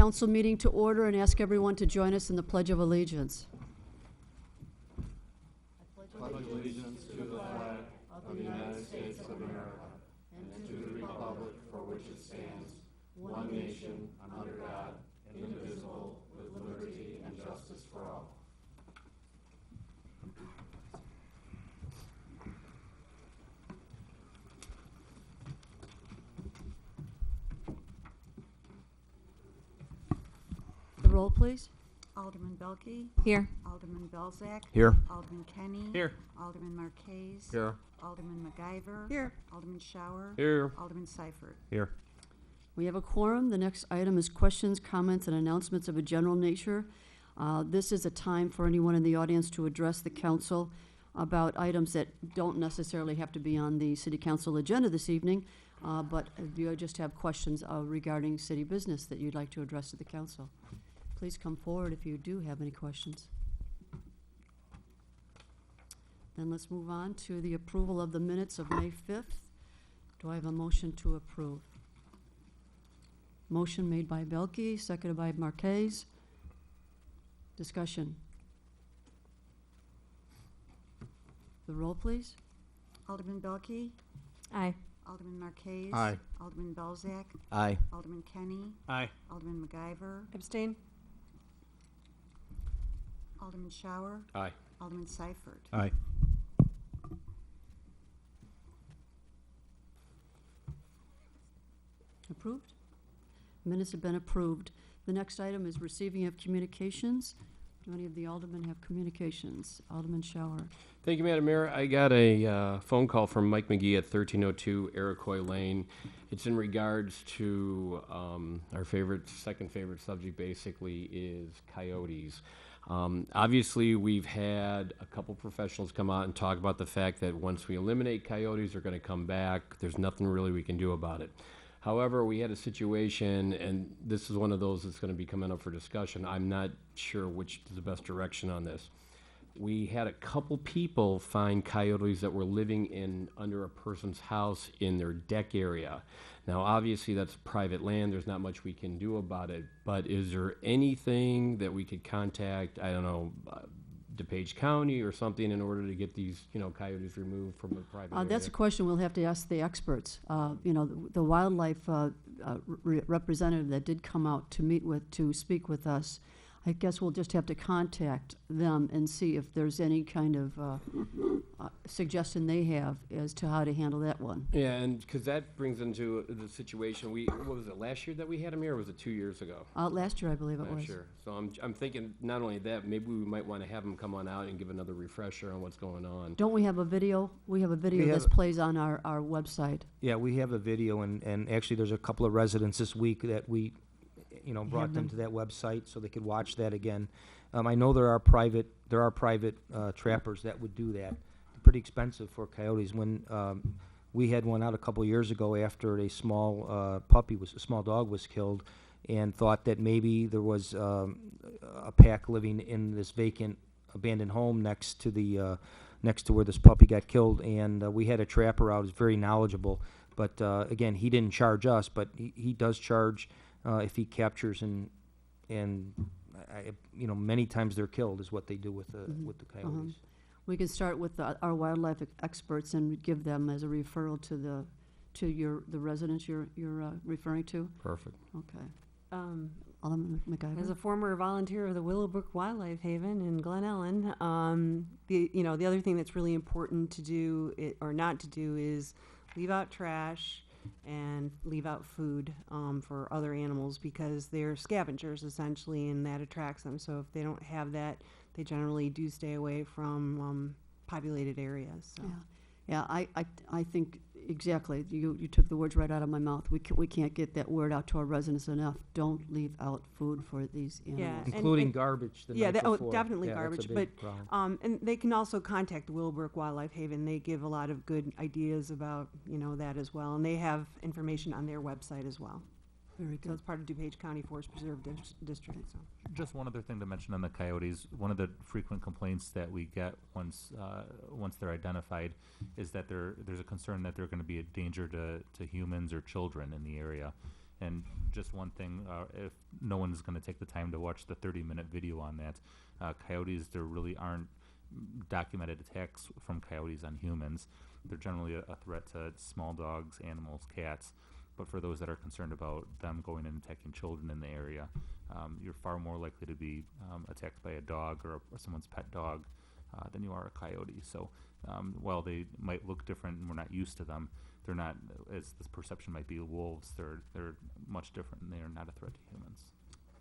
council meeting to order and ask everyone to join us in the Pledge of Allegiance. Pledge allegiance to the flag of the United States of America and to the republic for which it stands, one nation, under God, indivisible, with liberty and justice for all. The roll, please. Alderman Belke. Here. Alderman Belzak. Here. Alderman Kenny. Here. Alderman Marquez. Here. Alderman MacGyver. Here. Alderman Shower. Here. Alderman Seifert. Here. We have a quorum. The next item is questions, comments, and announcements of a general nature. This is a time for anyone in the audience to address the council about items that don't necessarily have to be on the city council agenda this evening, but if you just have questions regarding city business that you'd like to address to the council. Please come forward if you do have any questions. Then let's move on to the approval of the minutes of May 5th. Do I have a motion to approve? Motion made by Belke, seconded by Marquez. Discussion. The roll, please. Alderman Belke. Aye. Alderman Marquez. Aye. Alderman Belzak. Aye. Alderman Kenny. Aye. Alderman MacGyver. Abstain. Alderman Shower. Aye. Alderman Seifert. Aye. Approved? Minutes have been approved. The next item is receiving of communications. Do any of the aldermen have communications? Alderman Shower. Thank you, Madam Mayor. I got a phone call from Mike McGee at 1302 Iroquois Lane. It's in regards to our second favorite subject basically is coyotes. Obviously, we've had a couple professionals come out and talk about the fact that once we eliminate coyotes, they're going to come back. There's nothing really we can do about it. However, we had a situation, and this is one of those that's going to be coming up for discussion. I'm not sure which is the best direction on this. We had a couple people find coyotes that were living under a person's house in their deck area. Now, obviously, that's private land. There's not much we can do about it. But is there anything that we could contact, I don't know, DuPage County or something in order to get these, coyotes removed from the private area? That's a question we'll have to ask the experts. The wildlife representative that did come out to speak with us, I guess we'll just have to contact them and see if there's any kind of suggestion they have as to how to handle that one. Yeah, and because that brings into the situation, what was it, last year that we had them here, or was it 2 years ago? Last year, I believe it was. Last year. So I'm thinking not only that, maybe we might want to have them come on out and give another refresher on what's going on. Don't we have a video? We have a video that plays on our website. Yeah, we have a video, and actually there's a couple of residents this week that we brought them to that website so they could watch that again. I know there are private trappers that would do that. They're pretty expensive for coyotes. When we had one out a couple years ago after a small dog was killed, and thought that maybe there was a pack living in this vacant abandoned home next to where this puppy got killed, and we had a trapper out who's very knowledgeable. But again, he didn't charge us, but he does charge if he captures and many times they're killed is what they do with the coyotes. We can start with our wildlife experts and give them as a referral to the residents you're referring to. Perfect. Okay. Alderman MacGyver. As a former volunteer of the Willowbrook Wildlife Haven in Glen Ellen, the other thing that's really important to do or not to do is leave out trash and leave out food for other animals, because they're scavengers essentially, and that attracts them. So if they don't have that, they generally do stay away from populated areas. So. Yeah, I think exactly. You took the words right out of my mouth. We can't get that word out to our residents enough. Don't leave out food for these animals. Yeah, including garbage. Definitely garbage. But and they can also contact the Willowbrook Wildlife Haven. They give a lot of good ideas about that as well, and they have information on their website as well. Very good. So it's part of DuPage County Forest Preserve District. So. Just one other thing to mention on the coyotes. One of the frequent complaints that we get once they're identified is that there's a concern that they're going to be a danger to humans or children in the area. And just one thing, if no one's going to take the time to watch the 30-minute video on that, coyotes, there really aren't documented attacks from coyotes on humans. They're generally a threat to small dogs, animals, cats. But for those that are concerned about them going and attacking children in the area, you're far more likely to be attacked by a dog or someone's pet dog than you are a coyote. So while they might look different and we're not used to them, they're not, as this perception might be, wolves. They're much different, and they are not a threat to humans.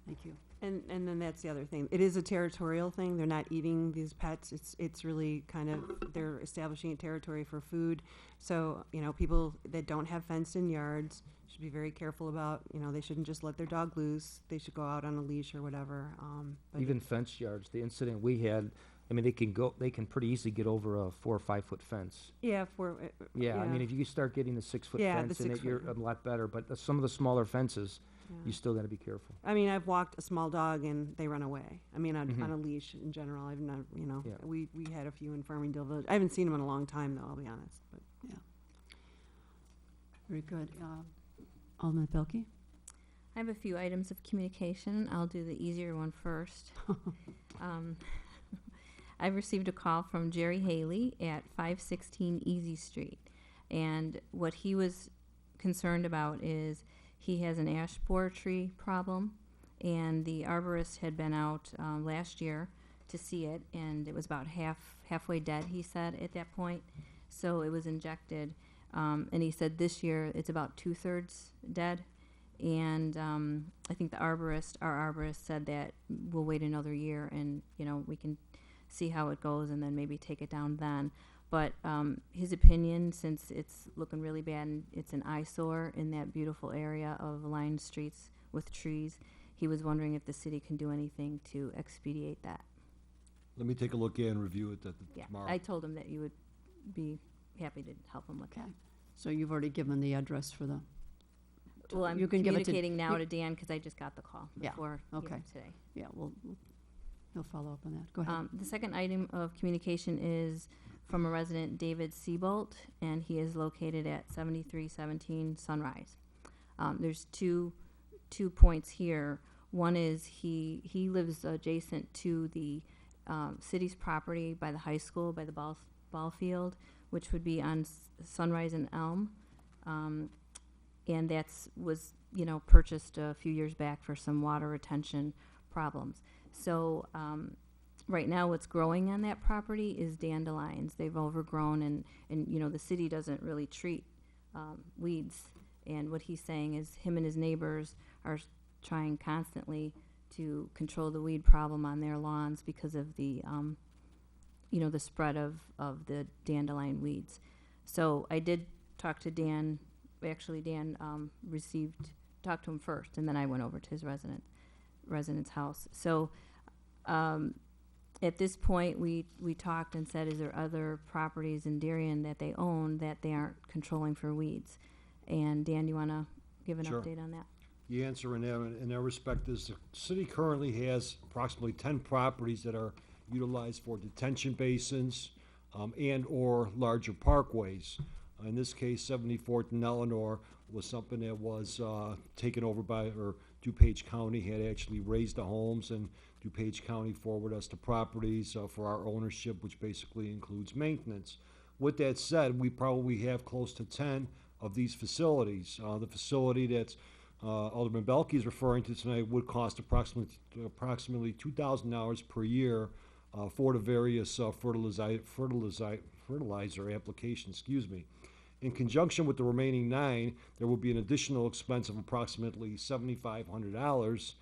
Thank you. And then that's the other thing. It is a territorial thing. They're not eating these pets. It's really kind of, they're establishing a territory for food. So, people that don't have fenced-in yards should be very careful about, they shouldn't just let their dog loose. They should go out on a leash or whatever. But Even fence yards, the incident we had, they can pretty easily get over a 4 or 5 foot fence. yeah, Yeah, if you start getting the 6 foot Yeah, the fence in 6 it, you're foot. a lot better. But some of the smaller fences, you still got to be careful. I've walked a small dog and they run away. Mhm. On a leash in general. I've not, Yeah. we had a few in Farmingdale Village. I haven't seen them in a long time though, I'll be honest. But Very good. Alderman Belke? I have a few items of communication. I'll do the easier one first. I've received a call from Jerry Haley at 516 Easy Street. And what he was concerned about is he has an ash borer tree problem. And the arborist had been out last year to see it. And it was about halfway dead, he said, at that point. So it was injected. And he said this year it's about 2/3 dead. And I think our arborist said that we'll wait another year and, we can see how it goes and then maybe take it down then. But his opinion, since it's looking really bad and it's an eyesore in that beautiful area of lined streets with trees, he was wondering if the city can do anything to expedite that. Let me take a look at and review it Yeah, tomorrow. I told him that you would be happy to help him with that. Okay. So you've already given the address for the, Well, I'm You can give it to- communicating now you- to Dan because I just got the call Yeah, before okay. today. yeah, he'll follow up on that. Go ahead. The second item of communication is from a resident, David Seabolt, and he is located at 7317 Sunrise. There's two points here. One is he lives adjacent to the city's property by the high school, by the ball field, which would be on Sunrise and Elm. And was purchased a few years back for some water retention problems. So right now what's growing on that property is dandelions. They've overgrown and the city doesn't really treat weeds. And what he's saying is him and his neighbors are trying constantly to control the weed problem on their lawns because of the the spread of the dandelion weeds. So I did talk to Dan. Actually, Dan talked to him first, and then I went over to his resident's house. So at this point, we talked and said, is there other properties in Darien that they own that they aren't controlling for weeds? And Dan, you want to give an Sure. update on that? The answer in that respect is the city currently has approximately 10 properties that are utilized for detention basins and or larger parkways. In this case, 74th and Eleanor was something that was taken over or DuPage County had actually raised the homes, and DuPage County forwarded us the properties for our ownership, which basically includes maintenance. With that said, we probably have close to 10 of these facilities. The facility that's Alderman Belke is referring to tonight would cost approximately $2,000 per year for the various fertilizer applications. Excuse me. In conjunction with the remaining 9, there will be an additional expense of approximately $7,500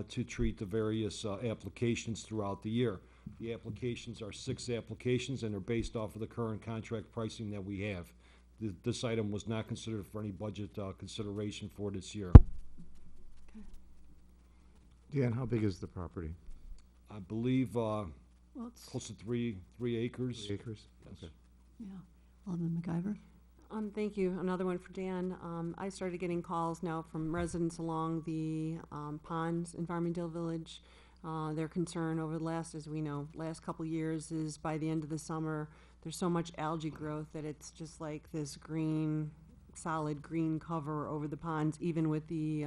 to treat the various applications throughout the year. The applications are 6 applications, and they're based off of the current contract pricing that we have. This item was not considered for any budget consideration for this year. Dan, how big is the property? I believe Well, it's, close to 3 acres. 3 acres? Yes. Okay. yeah. Alderman McIver? Thank you. Another one for Dan. I started getting calls now from residents along the ponds in Farmingdale Village. Their concern over the last couple years is by the end of the summer, there's so much algae growth that it's just like this green solid green cover over the ponds, even with the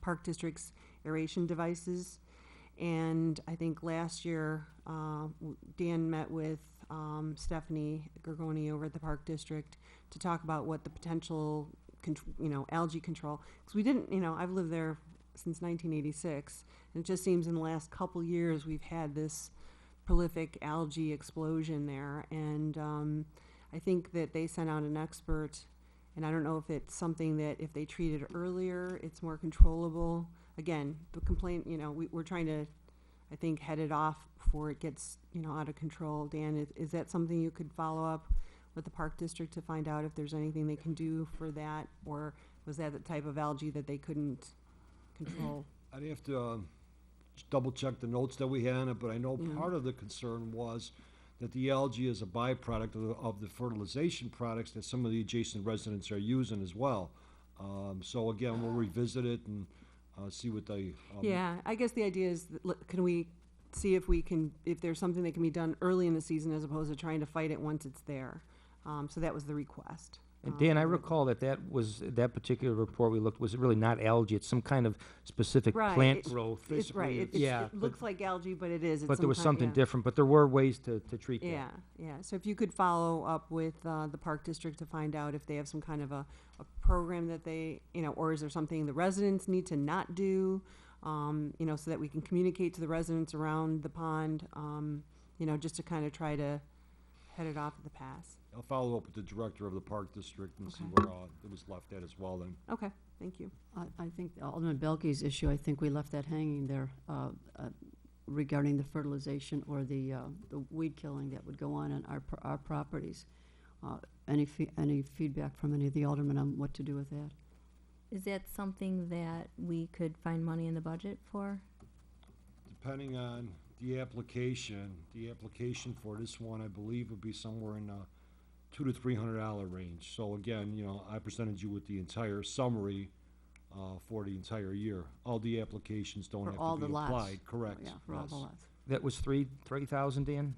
park district's aeration devices. And I think last year, Dan met with Stephanie Gorgoni over at the Park District to talk about what the potential, algae control, because we didn't, I've lived there since 1986, and it just seems in the last couple years we've had this prolific algae explosion there. And I think that they sent out an expert, and I don't know if it's something that if they treat it earlier, it's more controllable. Again, the complaint, we're trying to, I think, head it off before it gets, out of control. Dan, is that something you could follow up with the Park District to find out if there's anything they can do for that? Or was that the type of algae that they couldn't control? I'd have to just double check the notes that we had on it, but I know Yeah. part of the concern was that the algae is a byproduct of the fertilization products that some of the adjacent residents are using as well. So again, we'll revisit it and see what they. Yeah, I guess the idea is, that, can we see if there's something that can be done early in the season as opposed to trying to fight it once it's there? So that was the request. And Dan, I recall that particular report we looked was really not algae. It's some kind of specific Right, plant it's- growth. It's right. Yeah, It looks like algae, but it is. It's but there was some something yeah. different. But there were ways to treat that. Yeah. So if you could follow up with the Park District to find out if they have some kind of a program that they, or is there something the residents need to not do, so that we can communicate to the residents around the pond, just to kind of try to head it off at the pass. I'll follow up with the director of the Park District and see Okay. where it was left at as well then. Okay, thank you. I think Alderman Belke's issue, I think we left that hanging there regarding the fertilization or the weed killing that would go on our properties. Any feedback from any of the aldermen on what to do with that? Is that something that we could find money in the budget for? Depending on the application for this one, I believe, would be somewhere in $200 to $300 range. So again, I presented you with the entire summary for the entire year. All the applications don't For have all to be the lots. applied, correct? Yeah, for all the yes. lots. That was 3,000, Dan?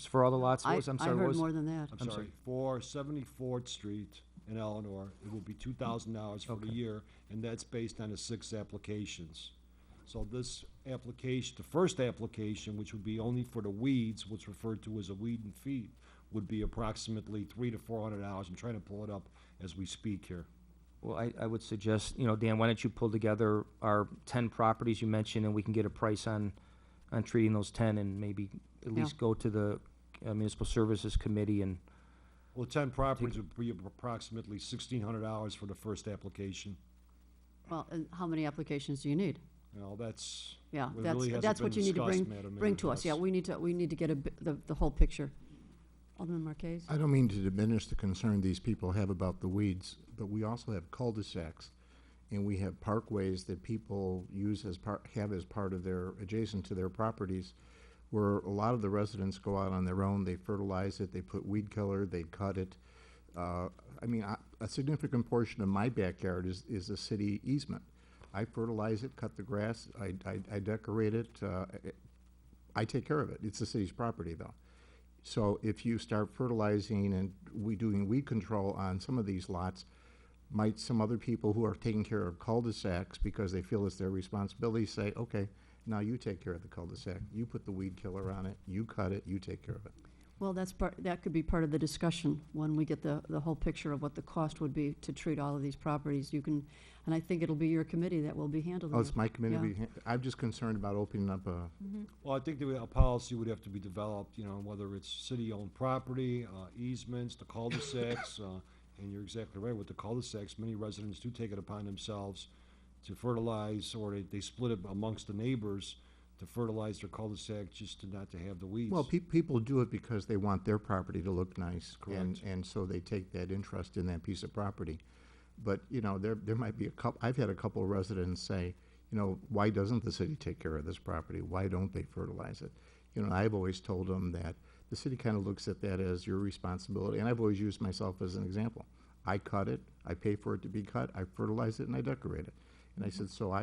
For all the lots? What was, I'm I sorry, what heard was? more than that. I'm I'm sorry, sorry. for 74th Street in Eleanor, it will be $2,000 for the Okay. year, and that's based on the 6 applications. So this application, the first application, which would be only for the weeds, what's referred to as a weed and feed, would be approximately $300 to $400. I'm trying to pull it up as we speak here. Well, I would suggest, Dan, why don't you pull together our 10 properties you mentioned, and we can get a price on treating those 10, and maybe at Yeah. least go to the Municipal Services Committee and. Well, 10 properties would be approximately $1,600 for the first application. Well, and how many applications do you need? That's. Yeah, it really hasn't that's been what you need to discussed, Madam bring Mayor, to us. Yeah, yes. we need to get the whole picture. Alderman Marquez? I don't mean to diminish the concern these people have about the weeds, but we also have cul-de-sacs, and we have parkways that people use have as part of their, adjacent to their properties, where a lot of the residents go out on their own, they fertilize it, they put weed killer, they cut it. A significant portion of my backyard is a city easement. I fertilize it, cut the grass, I decorate it, I take care of it. It's the city's property, though. So if you start fertilizing and doing weed control on some of these lots, might some other people who are taking care of cul-de-sacs because they feel it's their responsibility say, okay, now you take care of the cul-de-sac, you put the weed killer on it, you cut it, you take care of it. Well, that could be part of the discussion when we get the whole picture of what the cost would be to treat all of these properties. And I think it'll be your committee that will be handling Oh, it. it's my Yeah. community. I'm just concerned about opening up a, Well, I think that a policy would have to be developed, whether it's city-owned property, easements, the cul-de-sacs, and you're exactly right with the cul-de-sacs. Many residents do take it upon themselves to fertilize, or they split it amongst the neighbors to fertilize their cul-de-sac just not to have the weeds. well, people do it because they want their property to look nice. Correct. And so they take that interest in that piece of property. But, there might be I've had a couple of residents say, why doesn't the city take care of this property? Why don't they fertilize it? I've always told them that the city kind of looks at that as your responsibility, and I've always used myself as an example. I cut it, I pay for it to be cut, I fertilize it, and I decorate it. And I said, so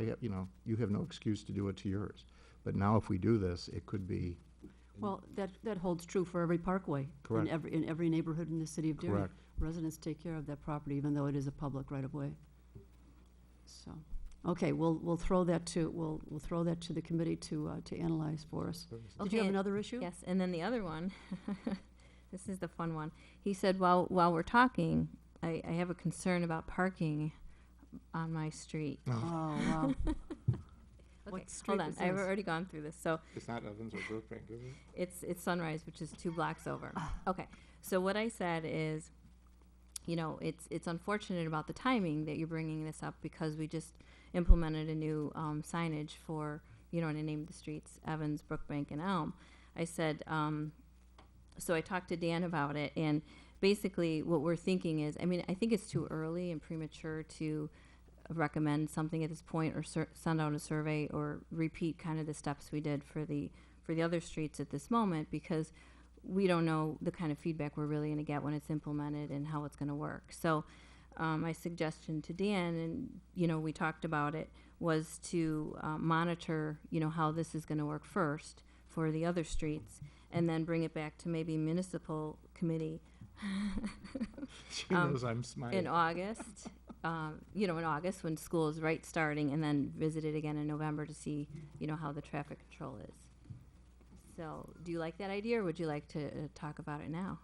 you have no excuse to do it to yours. But now if we do this, it could be Well, that holds true for every parkway. Correct. In every neighborhood in the city of Darien. Correct. Residents take care of that property, even though it is a public right-of-way. So, okay, we'll throw that to, we'll throw that to the committee to analyze for us. Did you Okay, have another issue? Yes, and then the other one, this is the fun one. He said, while we're talking, I have a concern about parking on my street. Oh, wow. Okay, What street hold on, is I've this? already gone through this. So It's not Evans or Brookbank, is it? it's Sunrise, which is 2 blocks over. Okay, so what I said is, you know, it's unfortunate about the timing that you're bringing this up because we just implemented a new signage for, you know, and I named the streets Evans, Brookbank, and Elm. I said, so I talked to Dan about it, and basically what we're thinking is, I mean, I think it's too early and premature to recommend something at this point or send out a survey or repeat kind of the steps we did for the other streets at this moment because we don't know the kind of feedback we're really going to get when it's implemented and how it's going to work. So my suggestion to Dan, and, you know, we talked about it, was to monitor, you know, how this is going to work first for the other streets and then bring it back to maybe municipal committee She knows I'm smiling. in August, you know, in August when school is right starting, and then visit it again in November to see, you know, how the traffic control is. So, do you like that idea, or would you like to talk about it now?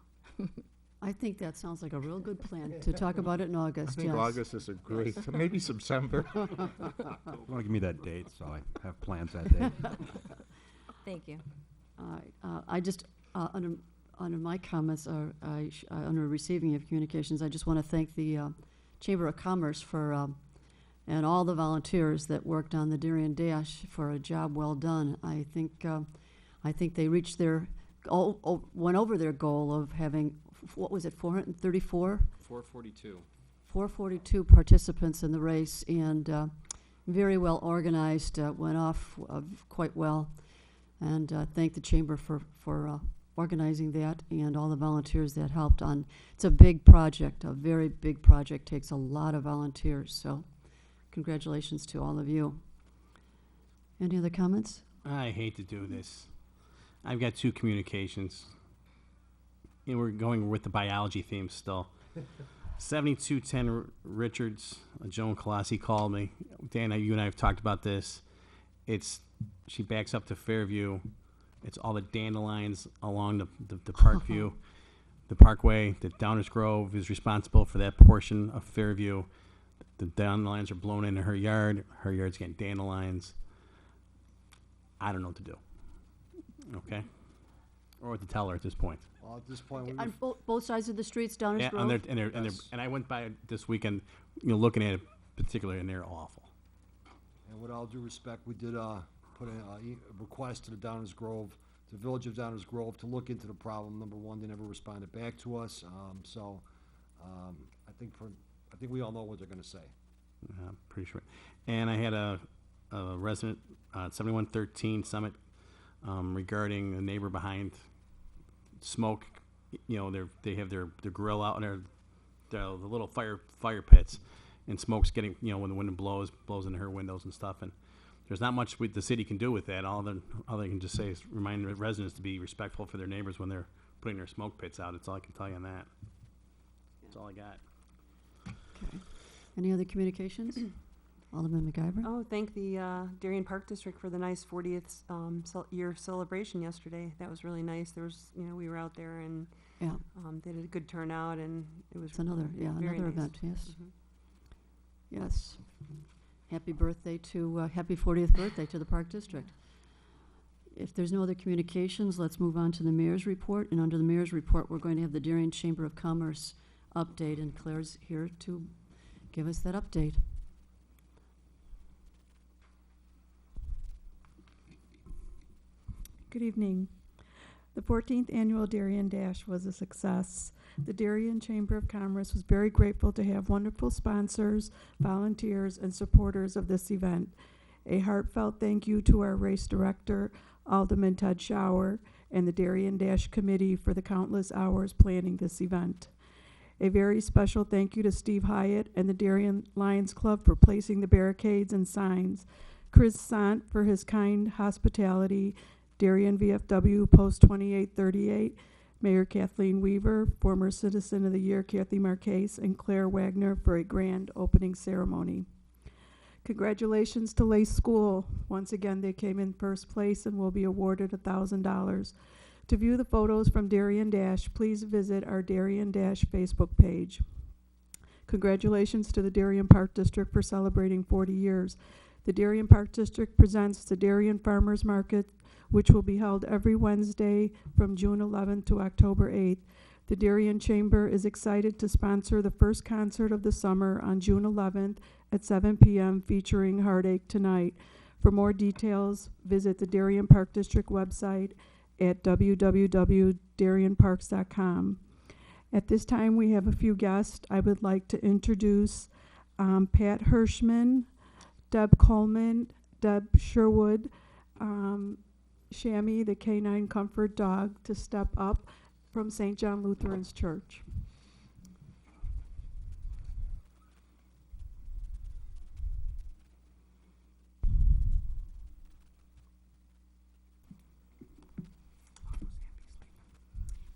I think that sounds like a real good plan, to talk about it in I August, think yes. August is a great, maybe September. You want to give me that date, so I have plans that day. Thank you. I just, under my comments, under receiving of communications, I just want to thank the Chamber of Commerce for, and all the volunteers that worked on the Darien Dash for a job well done. I think they reached their, went over their goal of having, what was it, 434? 442. 442 participants in the race, and very well organized, went off quite well. And thank the Chamber for organizing that and all the volunteers that helped on. It's a big project, a very big project, takes a lot of volunteers, so congratulations to all of you. Any other comments? I hate to do this. I've got 2 communications. And we're going with the biology theme still. 7210 Richards, Joan Colossi called me. Dan, you and I have talked about this. She backs up to Fairview. It's all the dandelions along the Parkview, the Parkway. The Downers Grove is responsible for that portion of Fairview. The dandelions are blown into her yard. Her yard's getting dandelions. I don't know what to do. Okay? Or what to tell her at this point. Well, at this point, we On both sides of the streets, Downers Yeah, Grove? and I went by this weekend, looking at it particularly, and they're awful. and with all due respect, we did put a request to the Downers Grove, to the Village of Downers Grove, to look into the problem. Number one, they never responded back to us. I think we all know what they're going to say. I'm pretty sure. And I had a resident at 7113 Summit regarding a neighbor behind smoke. They have their grill out and the little fire pits, and smoke's getting, when the wind blows into her windows and stuff. And there's not much the city can do with that. All they can just say is remind the residents to be respectful for their neighbors when they're putting their smoke pits out. That's all I can tell you on that. That's all I got. Okay. Any other communications? Alderman MacGyver? Oh, thank the Darien Park District for the nice 40th year celebration yesterday. That was really nice. There was, we were out there and Yeah, they did a good turnout, and it was it's another very nice. event, yes. Mhm. Yes. Happy 40th birthday to the Park District. If there's no other communications, let's move on to the mayor's report. And under the mayor's report, we're going to have the Darien Chamber of Commerce update, and Claire's here to give us that update. Good evening. The 14th Annual Darien Dash was a success. The Darien Chamber of Commerce was very grateful to have wonderful sponsors, volunteers, and supporters of this event. A heartfelt thank you to our race director, Alderman Ted Schauer, and the Darien Dash Committee for the countless hours planning this event. A very special thank you to Steve Hyatt and the Darien Lions Club for placing the barricades and signs, Chris Sant for his kind hospitality, Darien VFW Post 2838, Mayor Kathleen Weaver, former Citizen of the Year Kathy Marquez, and Claire Wagner for a grand opening ceremony. Congratulations to Lace School. Once again, they came in first place and will be awarded $1,000. To view the photos from Darien Dash, please visit our Darien Dash Facebook page. Congratulations to the Darien Park District for celebrating 40 years. The Darien Park District presents the Darien Farmers Market, which will be held every Wednesday from June 11th to October 8th. The Darien Chamber is excited to sponsor the first concert of the summer on June 11th at 7 p.m. featuring Heartache Tonight. For more details, visit the Darien Park District website at www.darienparks.com. At this time, we have a few guests. I would like to introduce Pat Hirschman, Deb Coleman, Deb Sherwood, Shammy, the Canine Comfort Dog, to step up from St. John Lutheran's Church.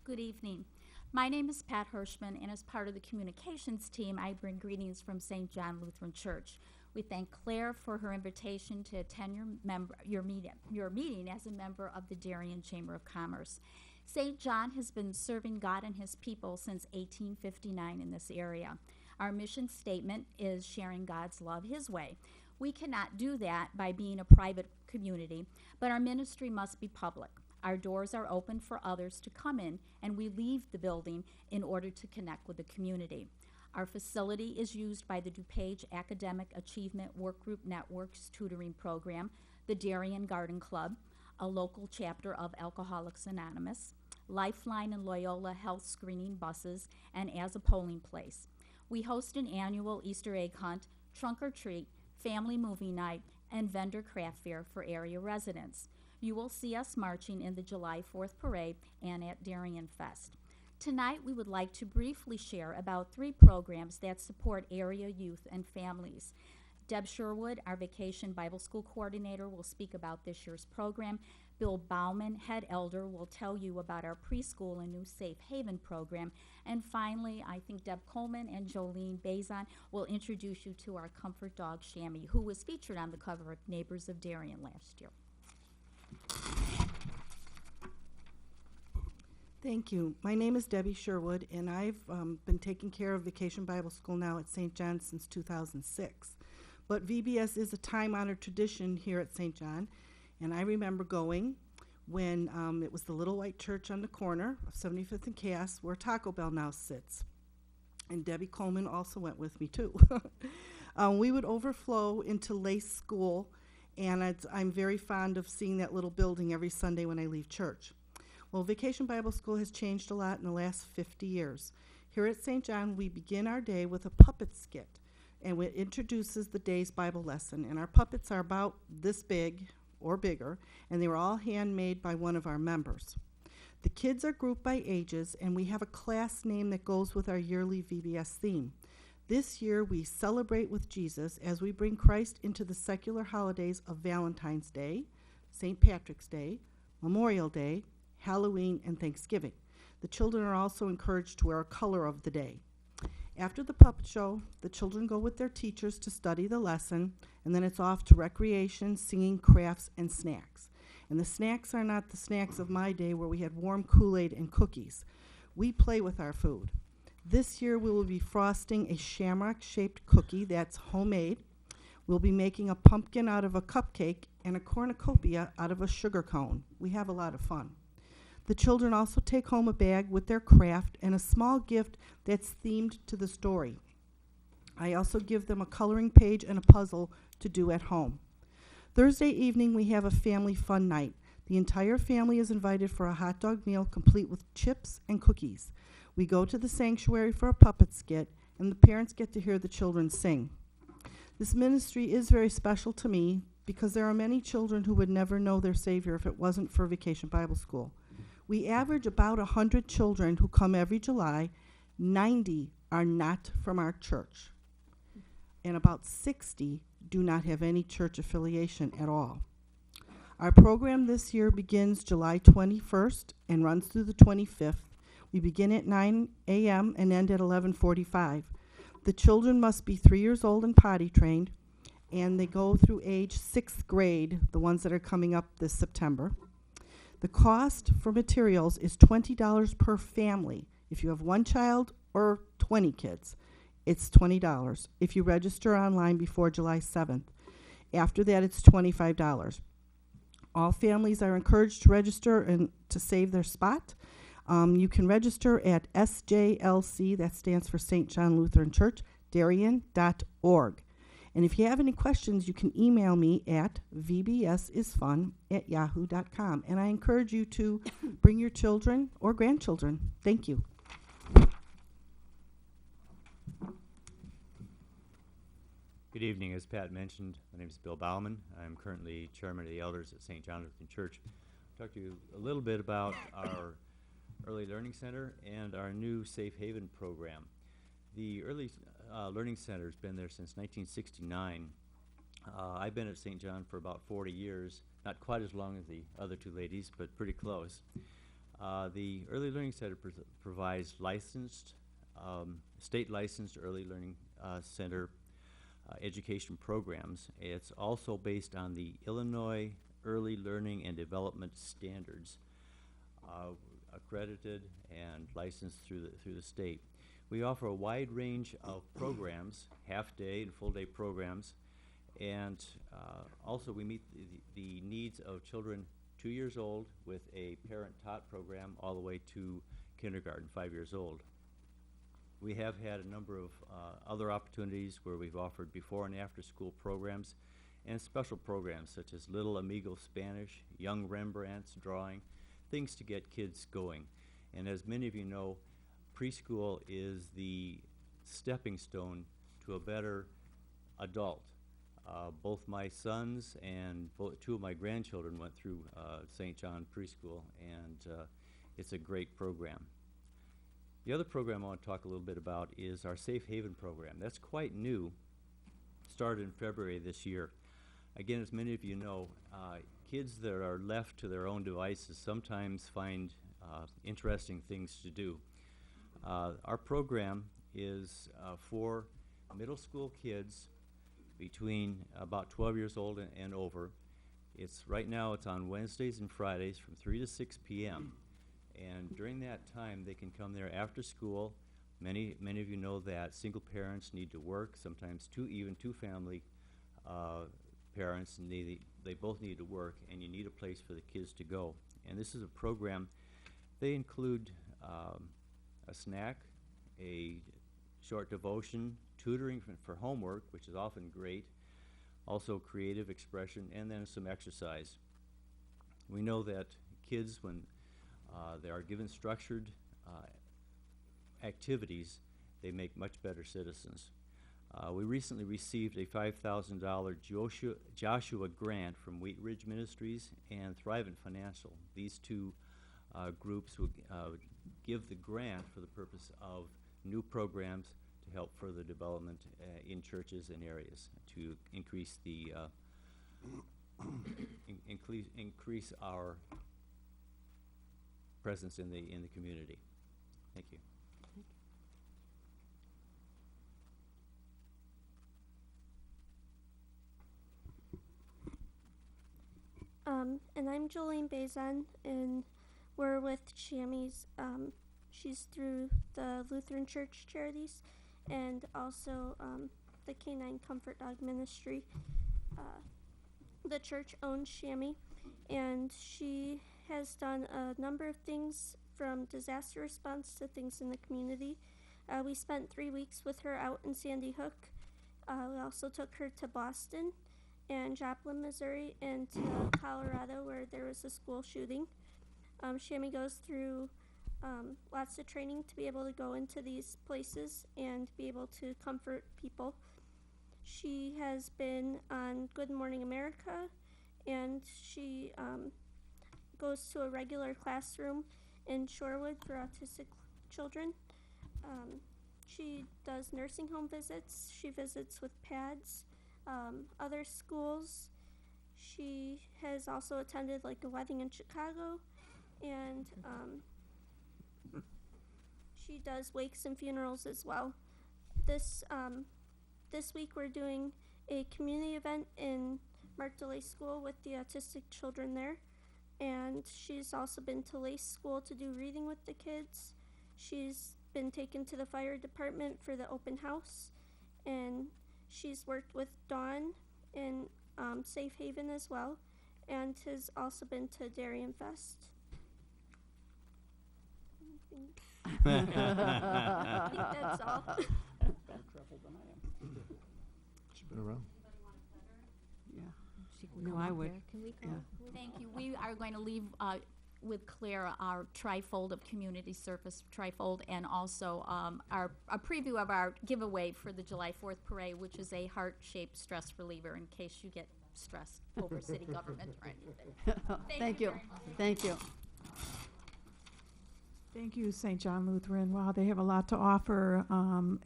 Good evening. My name is Pat Hirschman, and as part of the communications team, I bring greetings from St. John Lutheran Church. We thank Claire for her invitation to attend your meeting as a member of the Darien Chamber of Commerce. St. John has been serving God and his people since 1859 in this area. Our mission statement is sharing God's love his way. We cannot do that by being a private community, but our ministry must be public. Our doors are open for others to come in, and we leave the building in order to connect with the community. Our facility is used by the DuPage Academic Achievement Workgroup Network's tutoring program, the Darien Garden Club, a local chapter of Alcoholics Anonymous, Lifeline and Loyola Health Screening Buses, and as a polling place. We host an annual Easter egg hunt, trunk or treat, family movie night, and vendor craft fair for area residents. You will see us marching in the July 4th parade and at Darien Fest. Tonight, we would like to briefly share about 3 programs that support area youth and families. Deb Sherwood, our Vacation Bible School Coordinator, will speak about this year's program. Bill Bauman, Head Elder, will tell you about our preschool and new Safe Haven program. And finally, I think Deb Coleman and Jolene Bazan will introduce you to our comfort dog, Shammy, who was featured on the cover of Neighbors of Darien last year. Thank you. My name is Debbie Sherwood, and I've been taking care of Vacation Bible School now at St. John since 2006. But VBS is a time-honored tradition here at St. John, and I remember going when it was the little white church on the corner of 75th and Cass, where Taco Bell now sits. And Debbie Coleman also went with me, too. We would overflow into Lace School, and I'm very fond of seeing that little building every Sunday when I leave church. Well, Vacation Bible School has changed a lot in the last 50 years. Here at St. John, we begin our day with a puppet skit, and it introduces the day's Bible lesson. And our puppets are about this big or bigger, and they were all handmade by one of our members. The kids are grouped by ages, and we have a class name that goes with our yearly VBS theme. This year, we celebrate with Jesus as we bring Christ into the secular holidays of Valentine's Day, St. Patrick's Day, Memorial Day, Halloween, and Thanksgiving. The children are also encouraged to wear a color of the day. After the puppet show, the children go with their teachers to study the lesson, and then it's off to recreation, singing, crafts, and snacks. And the snacks are not the snacks of my day where we had warm Kool-Aid and cookies. We play with our food. This year we will be frosting a shamrock-shaped cookie that's homemade. We'll be making a pumpkin out of a cupcake and a cornucopia out of a sugar cone. We have a lot of fun. The children also take home a bag with their craft and a small gift that's themed to the story. I also give them a coloring page and a puzzle to do at home. Thursday evening, we have a family fun night. The entire family is invited for a hot dog meal complete with chips and cookies. We go to the sanctuary for a puppet skit, and the parents get to hear the children sing. This ministry is very special to me because there are many children who would never know their Savior if it wasn't for Vacation Bible School. We average about 100 children who come every July. 90 are not from our church, and about 60 do not have any church affiliation at all. Our program this year begins July 21st and runs through the 25th. We begin at 9 a.m. and end at 11:45. The children must be 3 years old and potty trained, and they go through age 6th grade, the ones that are coming up this September. The cost for materials is $20 per family. If you have one child or 20 kids, it's $20 if you register online before July 7th. After that, it's $25. All families are encouraged to register and to save their spot. You can register at SJLC, that stands for St. John Lutheran Church, Darien.org. And if you have any questions, you can email me at vbsisfun@yahoo.com. And I encourage you to bring your children or grandchildren. Thank you. Good evening. As Pat mentioned, my name is Bill Bauman. I'm currently chairman of the elders at St. John Lutheran Church. I'll talk to you a little bit about our Early Learning Center and our new Safe Haven program. The Early Learning Center has been there since 1969. I've been at St. John for about 40 years, not quite as long as the other two ladies, but pretty close. The Early Learning Center provides licensed, state licensed early learning center education programs. It's also based on the Illinois Early Learning and Development Standards, accredited and licensed through the state. We offer a wide range of programs, half-day and full-day programs, and also we meet the needs of children 2 years old with a parent-taught program all the way to kindergarten, 5 years old. We have had a number of other opportunities where we've offered before and after school programs and special programs such as Little Amigo Spanish, Young Rembrandt's Drawing, things to get kids going. And as many of you know, preschool is the stepping stone to a better adult. Both my sons and two of my grandchildren went through St. John Preschool, and it's a great program. The other program I want to talk a little bit about is our Safe Haven program. That's quite new, started in February this year. Again, as many of you know, kids that are left to their own devices sometimes find interesting things to do. Our program is for middle school kids between about 12 years old and over. Right now it's on Wednesdays and Fridays from 3 to 6 p.m. And during that time, they can come there after school. Many of you know that single parents need to work, sometimes even two family parents, and they both need to work, and you need a place for the kids to go. And this is a program, they include a snack, a short devotion, tutoring for homework, which is often great, also creative expression, and then some exercise. We know that kids, when they are given structured activities, they make much better citizens. We recently received a $5,000 Joshua grant from Wheat Ridge Ministries and Thrivent Financial. These two groups will give the grant for the purpose of new programs to help further development in churches and areas to increase the increase our presence in the community. Thank you. And I'm Jolene Bazan, and we're with Chammy's. She's through the Lutheran Church Charities and also the Canine Comfort Dog Ministry. The church owns Shammy, and she has done a number of things from disaster response to things in the community. We spent 3 weeks with her out in Sandy Hook. We also took her to Boston and Joplin, Missouri, and to Colorado, where there was a school shooting. Shammy goes through lots of training to be able to go into these places and be able to comfort people. She has been on Good Morning America, and she goes to a regular classroom in Shorewood for autistic children. She does nursing home visits. She visits with PADS, other schools, she has also attended like a wedding in Chicago, and she does wakes and funerals as well. This week we're doing a community event in Mark DeLay School with the autistic children there, and she's also been to Lace School to do reading with the kids. She's been taken to the fire department for the open house, and she's worked with Dawn in Safe Haven as well, and has also been to Darien Fest. I think that's all. She's been around. Yeah. No, I would. Can we Yeah. come? Thank you. We are going to leave with Claire our trifold of community service trifold, and also a preview of our giveaway for the July 4th parade, which is a heart-shaped stress reliever in case you get stressed over city government or anything. Thank you. very much. Thank you. Thank you, St. John Lutheran. Wow, they have a lot to offer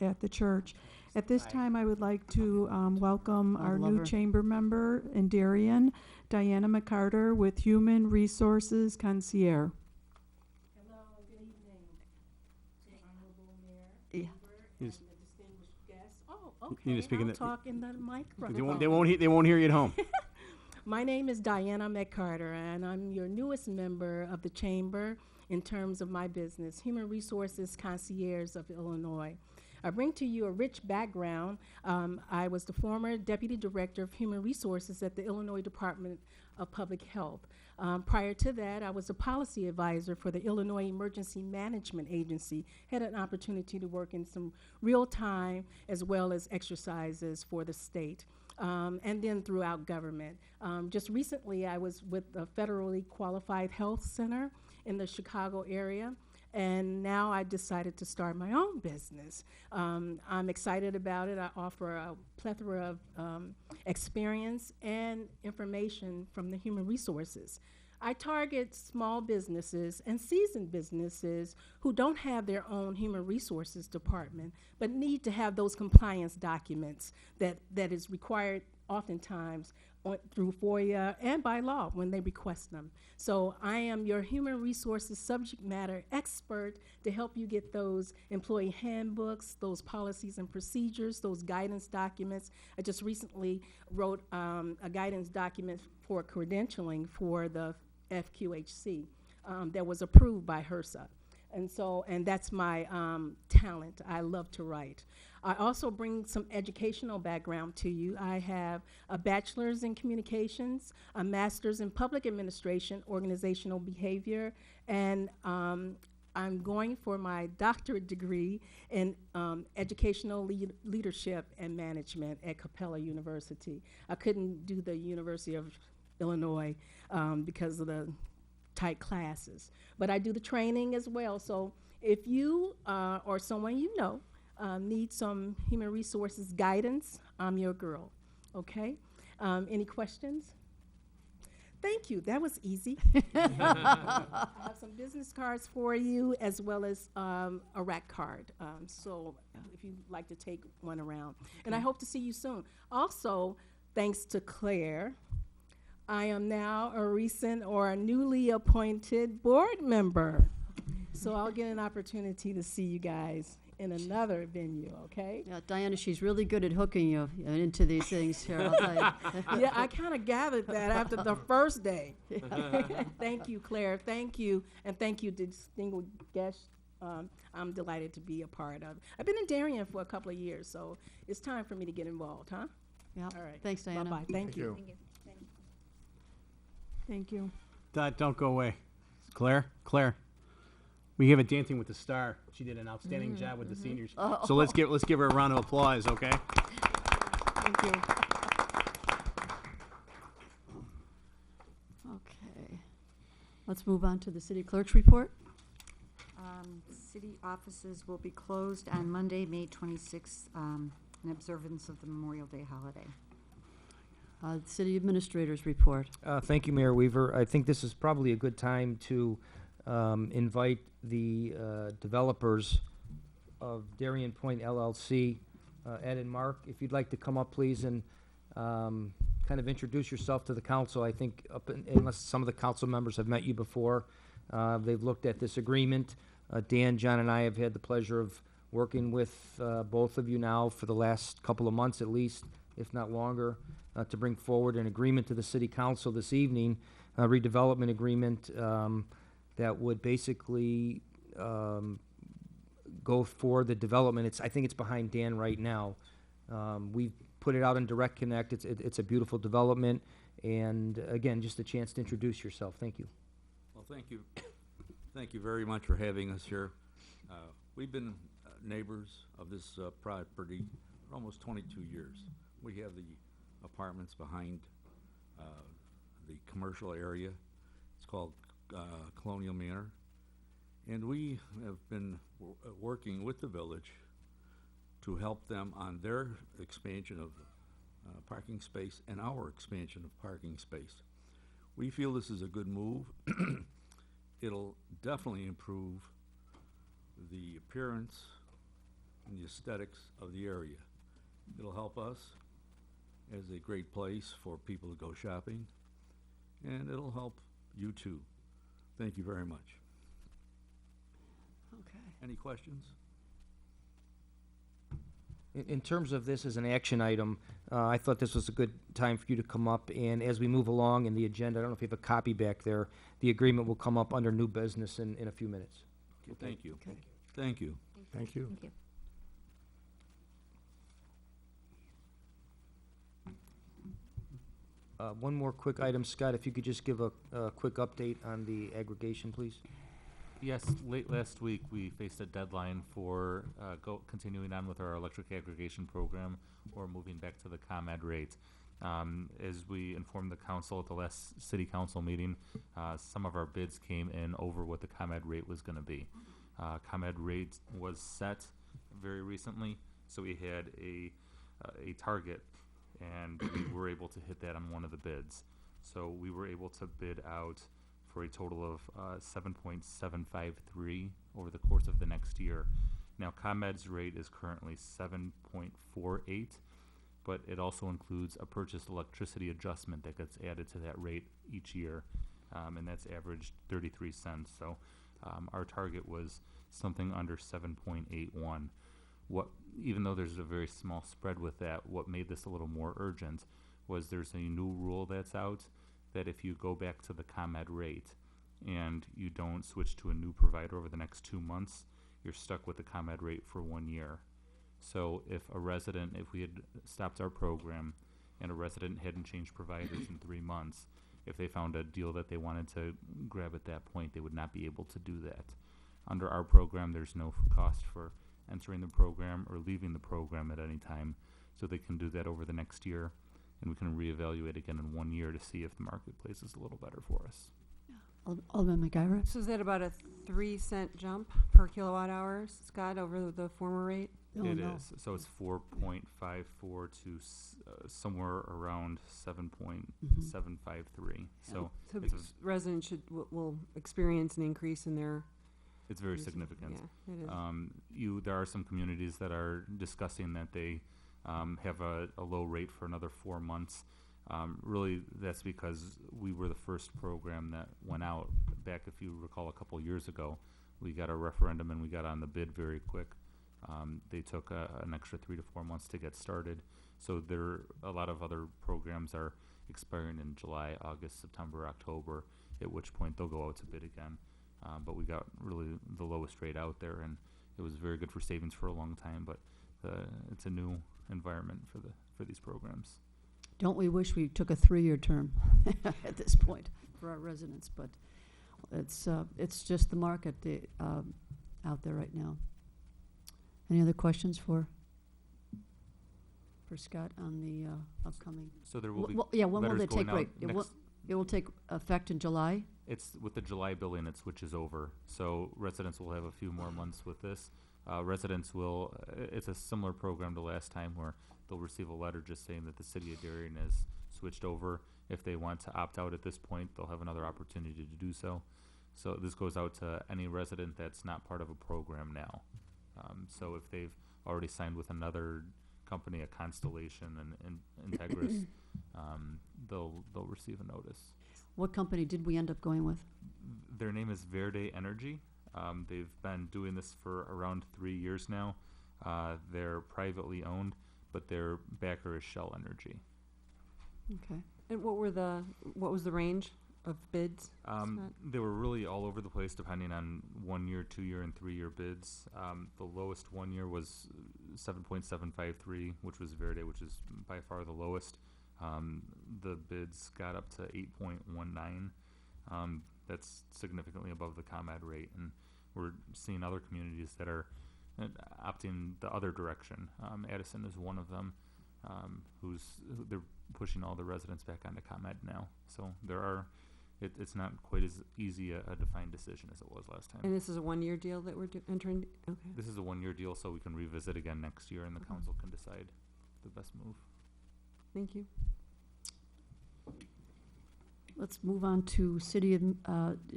at the church. At this time, I would like to welcome I our love new her. chamber member in Darien, Diana McCarter with Human Resources Concierge. Hello, good evening, to the Honorable Mayor, Yeah. and Yes. the distinguished guests. Oh, You okay, need to speak in I'll the- talk in the microphone. They won't hear you at home. My name is Diana McCarter, and I'm your newest member of the chamber in terms of my business, Human Resources Concierge of Illinois. I bring to you a rich background. I was the former Deputy Director of Human Resources at the Illinois Department of Public Health. Prior to that, I was a policy advisor for the Illinois Emergency Management Agency, had an opportunity to work in some real-time as well as exercises for the state. And then throughout government. Just recently, I was with the Federally Qualified Health Center in the Chicago area, and now I decided to start my own business. I'm excited about it. I offer a plethora of experience and information from the human resources. I target small businesses and seasoned businesses who don't have their own human resources department, but need to have those compliance documents that is required oftentimes through FOIA and by law when they request them. So I am your human resources subject matter expert to help you get those employee handbooks, those policies and procedures, those guidance documents. I just recently wrote a guidance document for credentialing for the FQHC that was approved by HRSA. And that's my talent. I love to write. I also bring some educational background to you. I have a bachelor's in communications, a master's in public administration, organizational behavior, and I'm going for my doctorate degree in educational leadership and management at Capella University. I couldn't do the University of Illinois because of the tight classes. But I do the training as well. So if you or someone you know need some human resources guidance, I'm your girl. Okay? Any questions? Thank you. That was easy. I have some business cards for you as well as a rack card. So if you'd like to take one around. And I hope to see you soon. Also, thanks to Claire, I am now a recent or a newly appointed board member. So I'll get an opportunity to see you guys in another venue, okay? Yeah, Diana, she's really good at hooking you into these things here, I'll tell you. Yeah, I kind of gathered that after the first day. Thank you, Claire. Thank you. And thank you, distinguished guests. I'm delighted to be a part of it. I've been in Darien for a couple of years, so it's time for me to get involved, huh? Yeah. All right. Thanks, Diana. Bye-bye. Thank you. Thank you. Thank you. Don't go away. Claire, we have a Dancing with the Star. She did an outstanding job with the seniors. Oh. So let's give her a round of applause, okay? Thank you. Okay. Let's move on to the city clerk's report. City offices will be closed on Monday, May 26th, in observance of the Memorial Day holiday. City administrator's report. Thank you, Mayor Weaver. I think this is probably a good time to invite the developers of Darien Point LLC, Ed and Mark, if you'd like to come up, please, and kind of introduce yourself to the council. I think unless some of the council members have met you before, they've looked at this agreement. Dan, John, and I have had the pleasure of working with both of you now for the last couple of months at least, if not longer, to bring forward an agreement to the city council this evening, a redevelopment agreement that would basically go for the development. I think it's behind Dan right now. We've put it out in Direct Connect. It's a beautiful development. And again, just a chance to introduce yourself. Thank you. Well, thank you. Thank you very much for having us here. We've been neighbors of this property for almost 22 years. We have the apartments behind the commercial area. It's called Colonial Manor. And we have been working with the village to help them on their expansion of parking space and our expansion of parking space. We feel this is a good move. It'll definitely improve the appearance and the aesthetics of the area. It'll help us as a great place for people to go shopping, and it'll help you too. Thank you very much. Okay. Any questions? In terms of this as an action item, I thought this was a good time for you to come up, and as we move along in the agenda, I don't know if you have a copy back there, the agreement will come up under new business in a few minutes. Okay, thank you. Okay. Thank you. Thank you. Thank you. One more quick item, Scott, if you could just give a quick update on the aggregation, please. Yes, late last week, we faced a deadline for continuing on with our electric aggregation program or moving back to the ComEd rate. As we informed the council at the last city council meeting, some of our bids came in over what the ComEd rate was going to be. ComEd rate was set very recently, so we had a target, and we were able to hit that on one of the bids. So we were able to bid out for a total of 7.753 over the course of the next year. Now, ComEd's rate is currently 7.48, but it also includes a purchased electricity adjustment that gets added to that rate each year, and that's averaged 33 cents. So our target was something under 7.81. Even though there's a very small spread with that, what made this a little more urgent was there's a new rule that's out that if you go back to the ComEd rate and you don't switch to a new provider over the next 2 months, you're stuck with the ComEd rate for 1 year. So if we had stopped our program and a resident hadn't changed providers in 3 months, if they found a deal that they wanted to grab at that point, they would not be able to do that. Under our program, there's no cost for entering the program or leaving the program at any time, so they can do that over the next year, and we can reevaluate again in 1 year to see if the marketplace is a little better for us. Alderman McGuire? So is that about a 3-cent jump per kilowatt hour, Scott, over the former rate? It is. So it's 4.54 to somewhere around 7.753. So it's residents will experience an increase in their. It's very significant. Yeah, it is. There are some communities that are discussing that they have a low rate for another 4 months. Really, that's because we were the first program that went out back, if you recall, a couple years ago. We got a referendum and we got on the bid very quick. They took an extra 3 to 4 months to get started. So a lot of other programs are expiring in July, August, September, October, at which point they'll go out to bid again. But we got really the lowest rate out there, and it was very good for savings for a long time, but it's a new environment for these programs. Don't we wish we took a 3-year term at this point for our residents, but it's just the market out there right now. Any other questions for Scott on the upcoming? So there will be when will letters they take going rate? out It will take effect in July? It's with the July billing, it switches over. So residents will have a few more months with this. It's a similar program to last time where they'll receive a letter just saying that the city of Darien has switched over. If they want to opt out at this point, they'll have another opportunity to do so. So this goes out to any resident that's not part of a program now. So if they've already signed with another company, a Constellation and Integris, they'll receive a notice. What company did we end up going with? Their name is Verde Energy. They've been doing this for around 3 years now. They're privately owned, but their backer is Shell Energy. Okay. And what was the range of bids? They were really all over the place depending on 1 year, 2 year, and 3 year bids. The lowest 1 year was 7.753, which was Verde, which is by far the lowest. The bids got up to 8.19. That's significantly above the ComEd rate, and we're seeing other communities that are opting the other direction. Addison is one of them, they're pushing all the residents back onto ComEd now. So it's not quite as easy a defined decision as it was last time. And this is a 1 year deal that we're entering? Okay. This is a 1 year deal, so we can revisit again next year, and the council can decide the best move. Thank you. Let's move on to city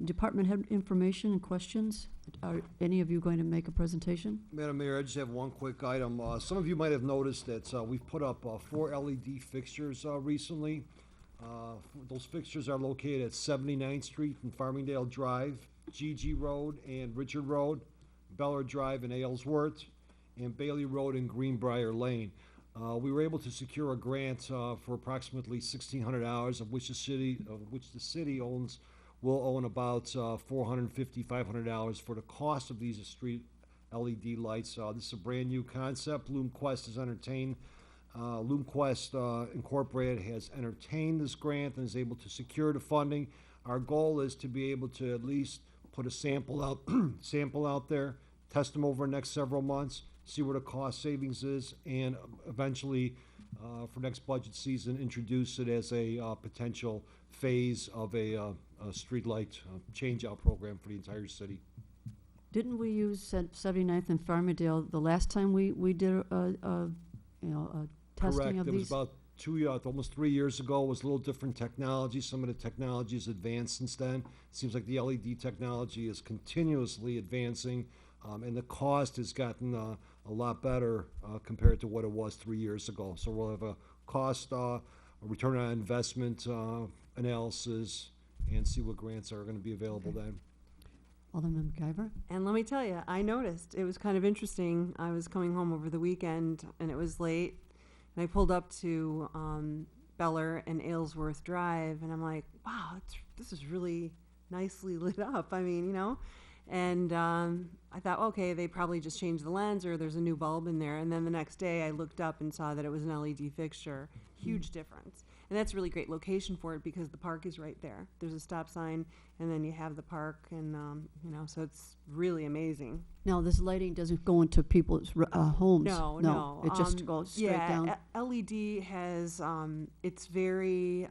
department head information and questions. Are any of you going to make a presentation? Madam Mayor, I just have one quick item. Some of you might have noticed that we've put up 4 LED fixtures recently. Those fixtures are located at 79th Street and Farmingdale Drive, GG Road and Richard Road, Beller Drive and Aylesworth, and Bailey Road and Greenbrier Lane. We were able to secure a grant for approximately $1,600, of which the city will own about $450, $500 for the cost of these street LED lights. This is a brand new concept. LoomQuest has entertained. LoomQuest Incorporated has entertained this grant and is able to secure the funding. Our goal is to be able to at least put a sample out there, test them over the next several months, see what the cost savings is, and eventually, for next budget season, introduce it as a potential phase of a streetlight change-out program for the entire city. Didn't we use 79th and Farmingdale the last time we did a testing Correct. of It these? was about almost 3 years ago. It was a little different technology. Some of the technology has advanced since then. It seems like the LED technology is continuously advancing, and the cost has gotten a lot better compared to what it was 3 years ago. So we'll have a cost, a return on investment analysis, and see what grants are going to be available then. Alderman McIver? And let me tell you, I noticed it was kind of interesting. I was coming home over the weekend, and it was late, and I pulled up to Beller and Aylesworth Drive, and I'm like, wow, this is really nicely lit up. I mean, and I thought, okay, they probably just changed the lens, or there's a new bulb in there. And then the next day, I looked up and saw that it was an LED fixture. Huge difference. And that's a really great location for it because the park is right there. There's a stop sign, and then you have the park, and so it's really amazing. Now, this lighting doesn't go into people's homes. No. It just goes straight down. LED has, it's very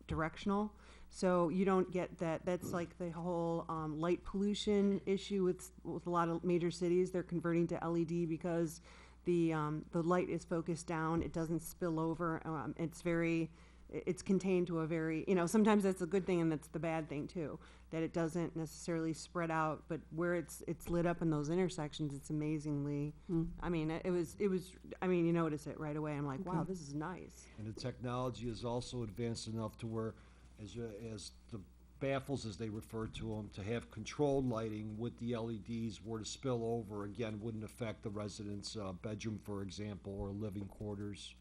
directional. So you don't get that. That's like the whole light pollution issue with a lot of major cities. They're converting to LED because the light is focused down. It doesn't spill over. It's contained to a very, sometimes that's a good thing and that's the bad thing too, that it doesn't necessarily spread out, but where it's lit up in those intersections, it's amazingly, I mean, you notice it right away. I'm like, wow, this is nice. And the technology is also advanced enough to where, as the baffles, as they refer to them, to have controlled lighting with the LEDs were to spill over, again, wouldn't affect the resident's bedroom, for example, or living quarters.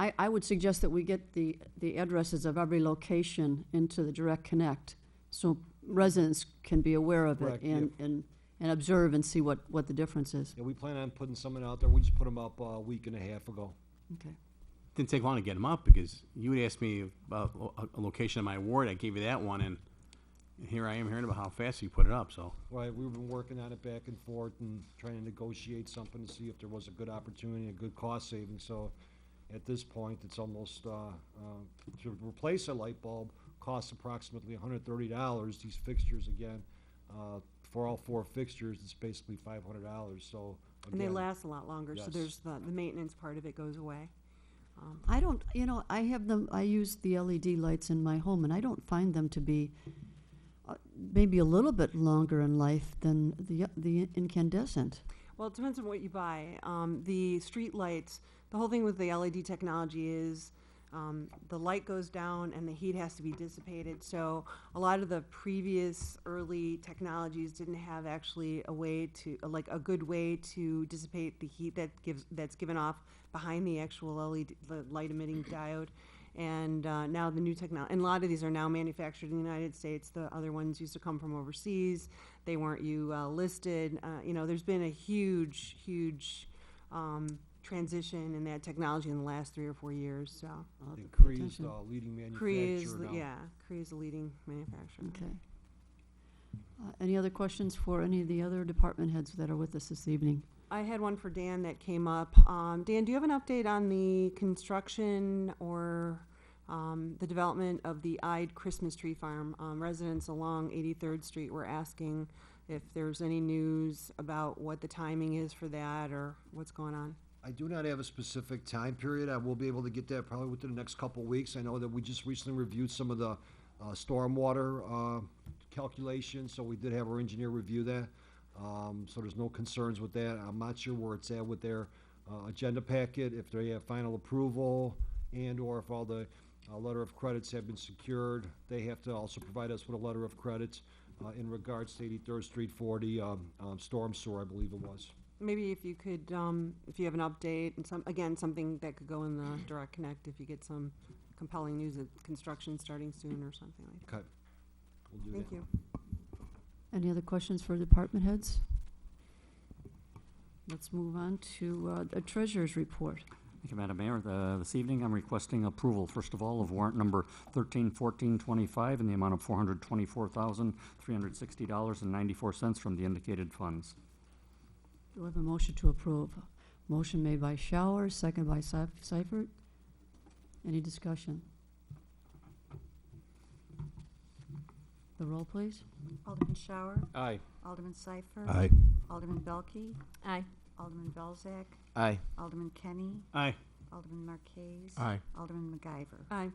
I would suggest that we get the addresses of every location into the Direct Connect so residents can be aware of Correct, it and observe and see what the difference is. Yeah, we plan on putting someone out there. We just put them up a week and a half ago. Okay. Didn't take long to get them up because you would ask me about a location in my ward. I gave you that one, and here I am hearing about how fast you put it up. So Right, we've been working on it back and forth and trying to negotiate something to see if there was a good opportunity, a good cost saving. So at this point, it's almost, to replace a light bulb costs approximately $130. These fixtures, again, for all 4 fixtures, it's basically $500. So And they again, last a lot longer, so yes. there's the maintenance part of it goes away. I don't, I have them, I use the LED lights in my home, and I don't find them to be maybe a little bit longer in life than the incandescent. Well, it depends on what you buy. The street lights, the whole thing with the LED technology is the light goes down and the heat has to be dissipated. So a lot of the previous early technologies didn't have actually a way to, like a good way to dissipate the heat that's given off behind the actual LED, the light emitting diode. And now the new technology, and a lot of these are now manufactured in the United States. The other ones used to come from overseas. They weren't listed. You know, there's been a huge transition in that technology in the last 3 or 4 years. So I think Cree is the leading Cree is manufacturer now. Cree is the leading manufacturer. Okay. Any other questions for any of the other department heads that are with us this evening? I had one for Dan that came up. Dan, do you have an update on the construction or the development of the Ide Christmas tree farm? Residents along 83rd Street were asking if there's any news about what the timing is for that or what's going on. I do not have a specific time period. I will be able to get that probably within the next couple of weeks. I know that we just recently reviewed some of the stormwater calculations, so we did have our engineer review that. So there's no concerns with that. I'm not sure where it's at with their agenda packet, if they have final approval and or if all the letter of credits have been secured. They have to also provide us with a letter of credits in regards to 83rd Street 40 storm sewer, I believe it was. Maybe if you could, if you have an update and something that could go in the direct connect if you get some compelling news that construction starting soon or something like that. Okay. We'll do Thank that. you. Any other questions for department heads? Let's move on to the treasurer's report. Thank you, Madam Mayor. This evening, I'm requesting approval, first of all, of warrant number 131425 in the amount of $424,360.94 from the indicated funds. Do we have a motion to approve? Motion made by Shower, second by Seifert. Any discussion? The roll, please. Alderman Shower. Aye. Alderman Seifert. Aye. Alderman Belke. Aye. Alderman Belzak. Aye. Alderman Kenny. Aye. Alderman Marquez. Aye. Alderman MacGyver. Aye.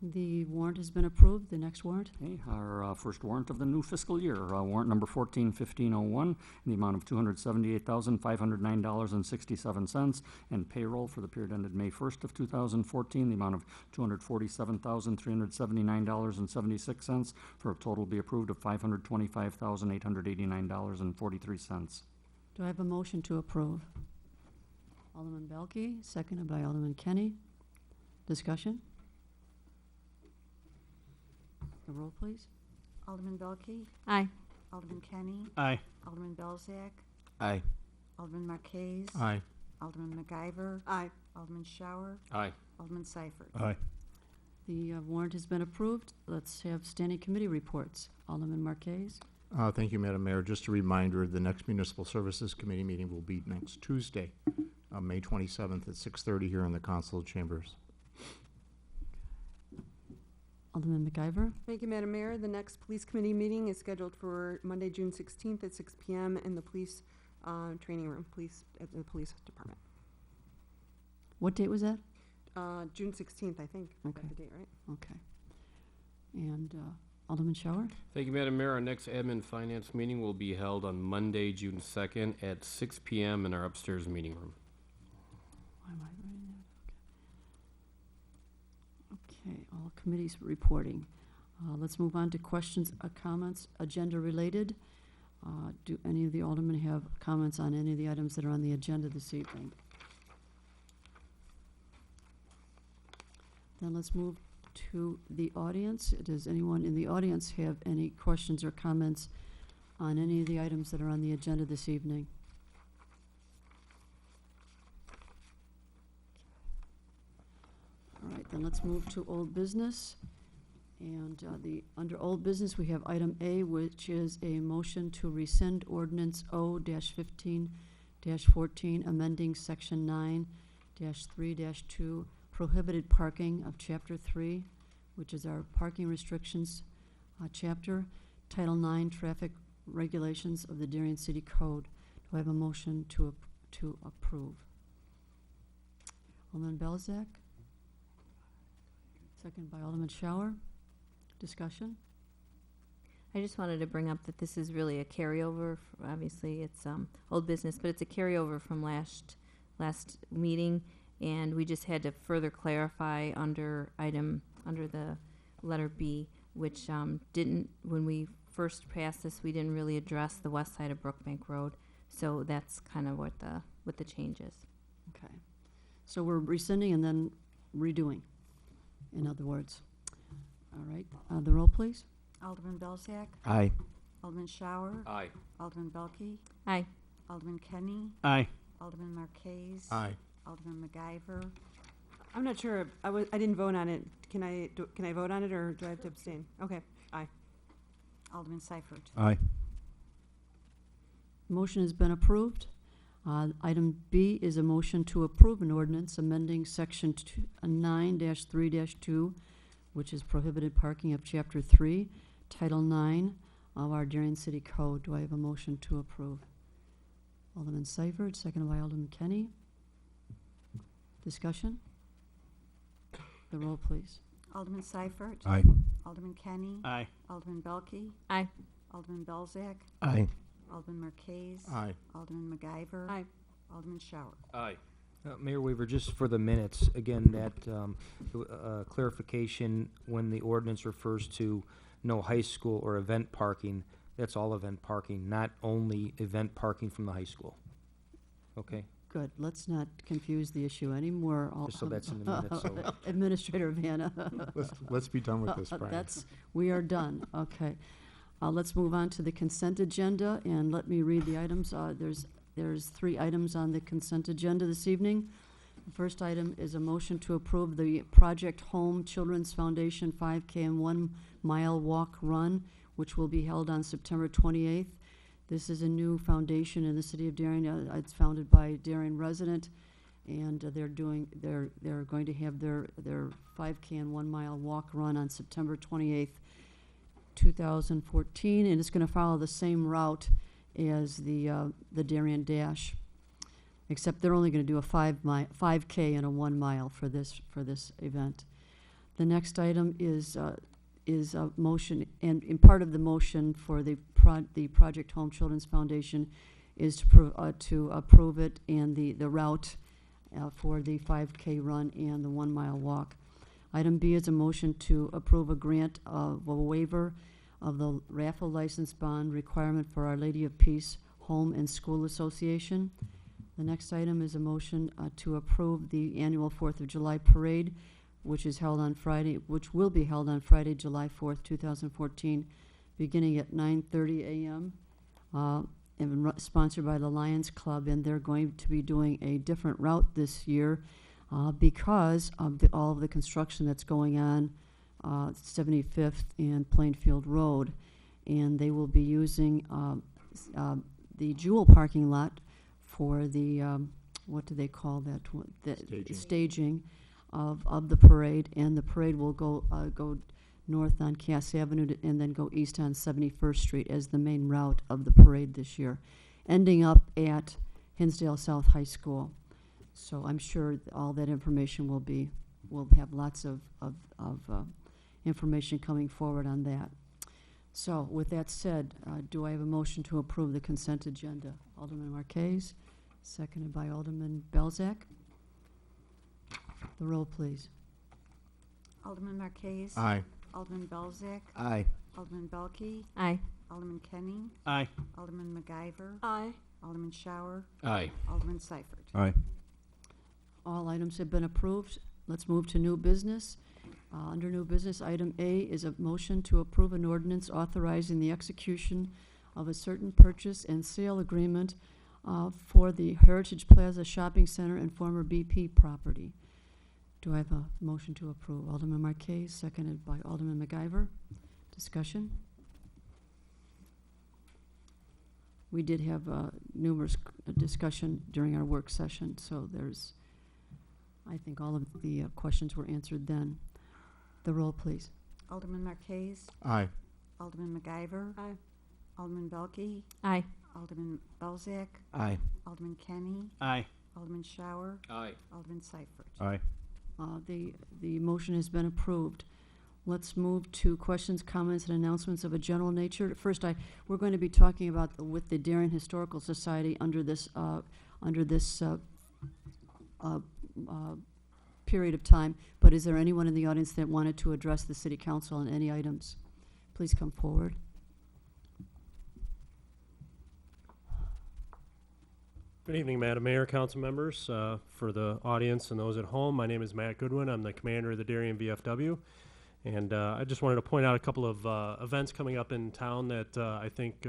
The warrant has been approved. The next warrant. Okay, our first warrant of the new fiscal year, warrant number 141501 in the amount of $278,509.67, and payroll for the period ended May 1st of 2014, the amount of $247,379.76, for a total be approved of $525,889.43. Do I have a motion to approve? Alderman Belke, seconded by Alderman Kenny. Discussion? The roll, please. Alderman Belke. Aye. Alderman Kenny. Aye. Alderman Belzak. Aye. Alderman Marquez. Aye. Alderman MacGyver. Aye. Alderman Shower. Aye. Alderman Seifert. Aye. The warrant has been approved. Let's have standing committee reports. Alderman Marquez. Thank you, Madam Mayor. Just a reminder, the next Municipal Services Committee meeting will be next Tuesday, May 27th at 6:30 here in the Council Chambers. Alderman MacGyver. Thank you, Madam Mayor. The next police committee meeting is scheduled for Monday, June 16th at 6 p.m. in the police training room, at the police department. What date was that? June 16th, I think. I Okay. got the date right. Okay. And Alderman Shower. Thank you, Madam Mayor. Our next admin finance meeting will be held on Monday, June 2nd at 6 p.m. in our upstairs meeting room. Why am I writing that? Okay, all committees reporting. Let's move on to questions, comments, agenda related. Do any of the aldermen have comments on any of the items that are on the agenda this evening? Then let's move to the audience. Does anyone in the audience have any questions or comments on any of the items that are on the agenda this evening? All right, then let's move to old business. And under old business, we have item A, which is a motion to rescind ordinance O-15-14, amending section 9-3-2, prohibited parking of chapter 3, which is our parking restrictions chapter, title 9, traffic regulations of the Darien City Code. Do I have a motion to approve? Alderman Belzak. Second by Alderman Shower. Discussion? I just wanted to bring up that this is really a carryover. Obviously, it's old business, but it's a carryover from last last meeting, and we just had to further clarify under the letter B, which didn't, when we first passed this, we didn't really address the west side of Brookbank Road. So that's kind of what the change is. Okay. So we're rescinding and then redoing, in other words. All right. The roll, please. Alderman Belzak. Aye. Alderman Shower. Aye. Alderman Belke. Aye. Alderman Kenny. Aye. Alderman Marquez. Aye. Alderman MacGyver. I'm not sure. I didn't vote on it. Can I vote on it, or do I have to abstain? Okay. Aye. Alderman Seifert. Aye. Motion has been approved. Item B is a motion to approve an ordinance amending section 9-3-2, which is prohibited parking of chapter 3, title 9 of our Darien City Code. Do I have a motion to approve? Alderman Seifert, seconded by Alderman Kenny. Discussion? The roll, please. Alderman Seifert. Aye. Alderman Kenny. Aye. Alderman Belke. Aye. Alderman Belzak. Aye. Alderman Marquez. Aye. Alderman MacGyver. Aye. Alderman Shower. Aye. Mayor Weaver, just for the minutes, again, that clarification, when the ordinance refers to no high school or event parking, that's all event parking, not only event parking from the high school. Okay? Good. Let's not confuse the issue anymore. Just so that's in the minutes, so- Administrator Vanna. Let's be done with this, Brian. We are done. Okay. Let's move on to the consent agenda, and let me read the items. There's 3 items on the consent agenda this evening. The first item is a motion to approve the Project Home Children's Foundation 5K and 1 mile walk run, which will be held on September 28th. This is a new foundation in the city of Darien. It's founded by a Darien resident, and they're going to have their 5K and 1 mile walk run on September 28th, 2014, and it's going to follow the same route as the Darien Dash, except they're only going to do a 5K and a 1 mile for this event. The next item is a motion, and in part of the motion for the Project Home Children's Foundation is to approve it and the route for the 5K run and the 1 mile walk. Item B is a motion to approve a grant of a waiver of the raffle license bond requirement for Our Lady of Peace Home and School Association. The next item is a motion to approve the annual 4th of July parade, which will be held on Friday, July 4th, 2014, beginning at 9:30 a.m. And sponsored by the Lions Club, and they're going to be doing a different route this year because of all of the construction that's going on 75th and Plainfield Road, and they will be using the Jewel parking lot for the what do they call that? The staging of the parade, and the parade will go north on Cass Avenue and then go east on 71st Street as the main route of the parade this year, ending up at Hinsdale South High School. So I'm sure all that information we'll have lots of information coming forward on that. So with that said, do I have a motion to approve the consent agenda? Alderman Marquez, seconded by Alderman Belzak. The roll, please. Alderman Marquez. Aye. Alderman Belzak. Aye. Alderman Belke. Aye. Alderman Kenny. Aye. Alderman MacGyver. Aye. Alderman Shower. Aye. Alderman Seifert. Aye. All items have been approved. Let's move to new business. Under new business, item A is a motion to approve an ordinance authorizing the execution of a certain purchase and sale agreement for the Heritage Plaza Shopping Center and former BP property. Do I have a motion to approve? Alderman Marquez, seconded by Alderman MacGyver. Discussion? We did have numerous discussion during our work session, so I think all of the questions were answered then. The roll, please. Alderman Marquez. Aye. Alderman MacGyver. Aye. Alderman Belke. Aye. Alderman Belzak. Aye. Alderman Kenny. Aye. Alderman Shower. Aye. Alderman Seifert. Aye. The motion has been approved. Let's move to questions, comments, and announcements of a general nature. First, we're going to be talking about with the Darien Historical Society under this period of time, but is there anyone in the audience that wanted to address the city council on any items? Please come forward. Good evening, Madam Mayor, council members. For the audience and those at home, my name is Matt Goodwin. I'm the commander of the Darien VFW. And I just wanted to point out a couple of events coming up in town that I think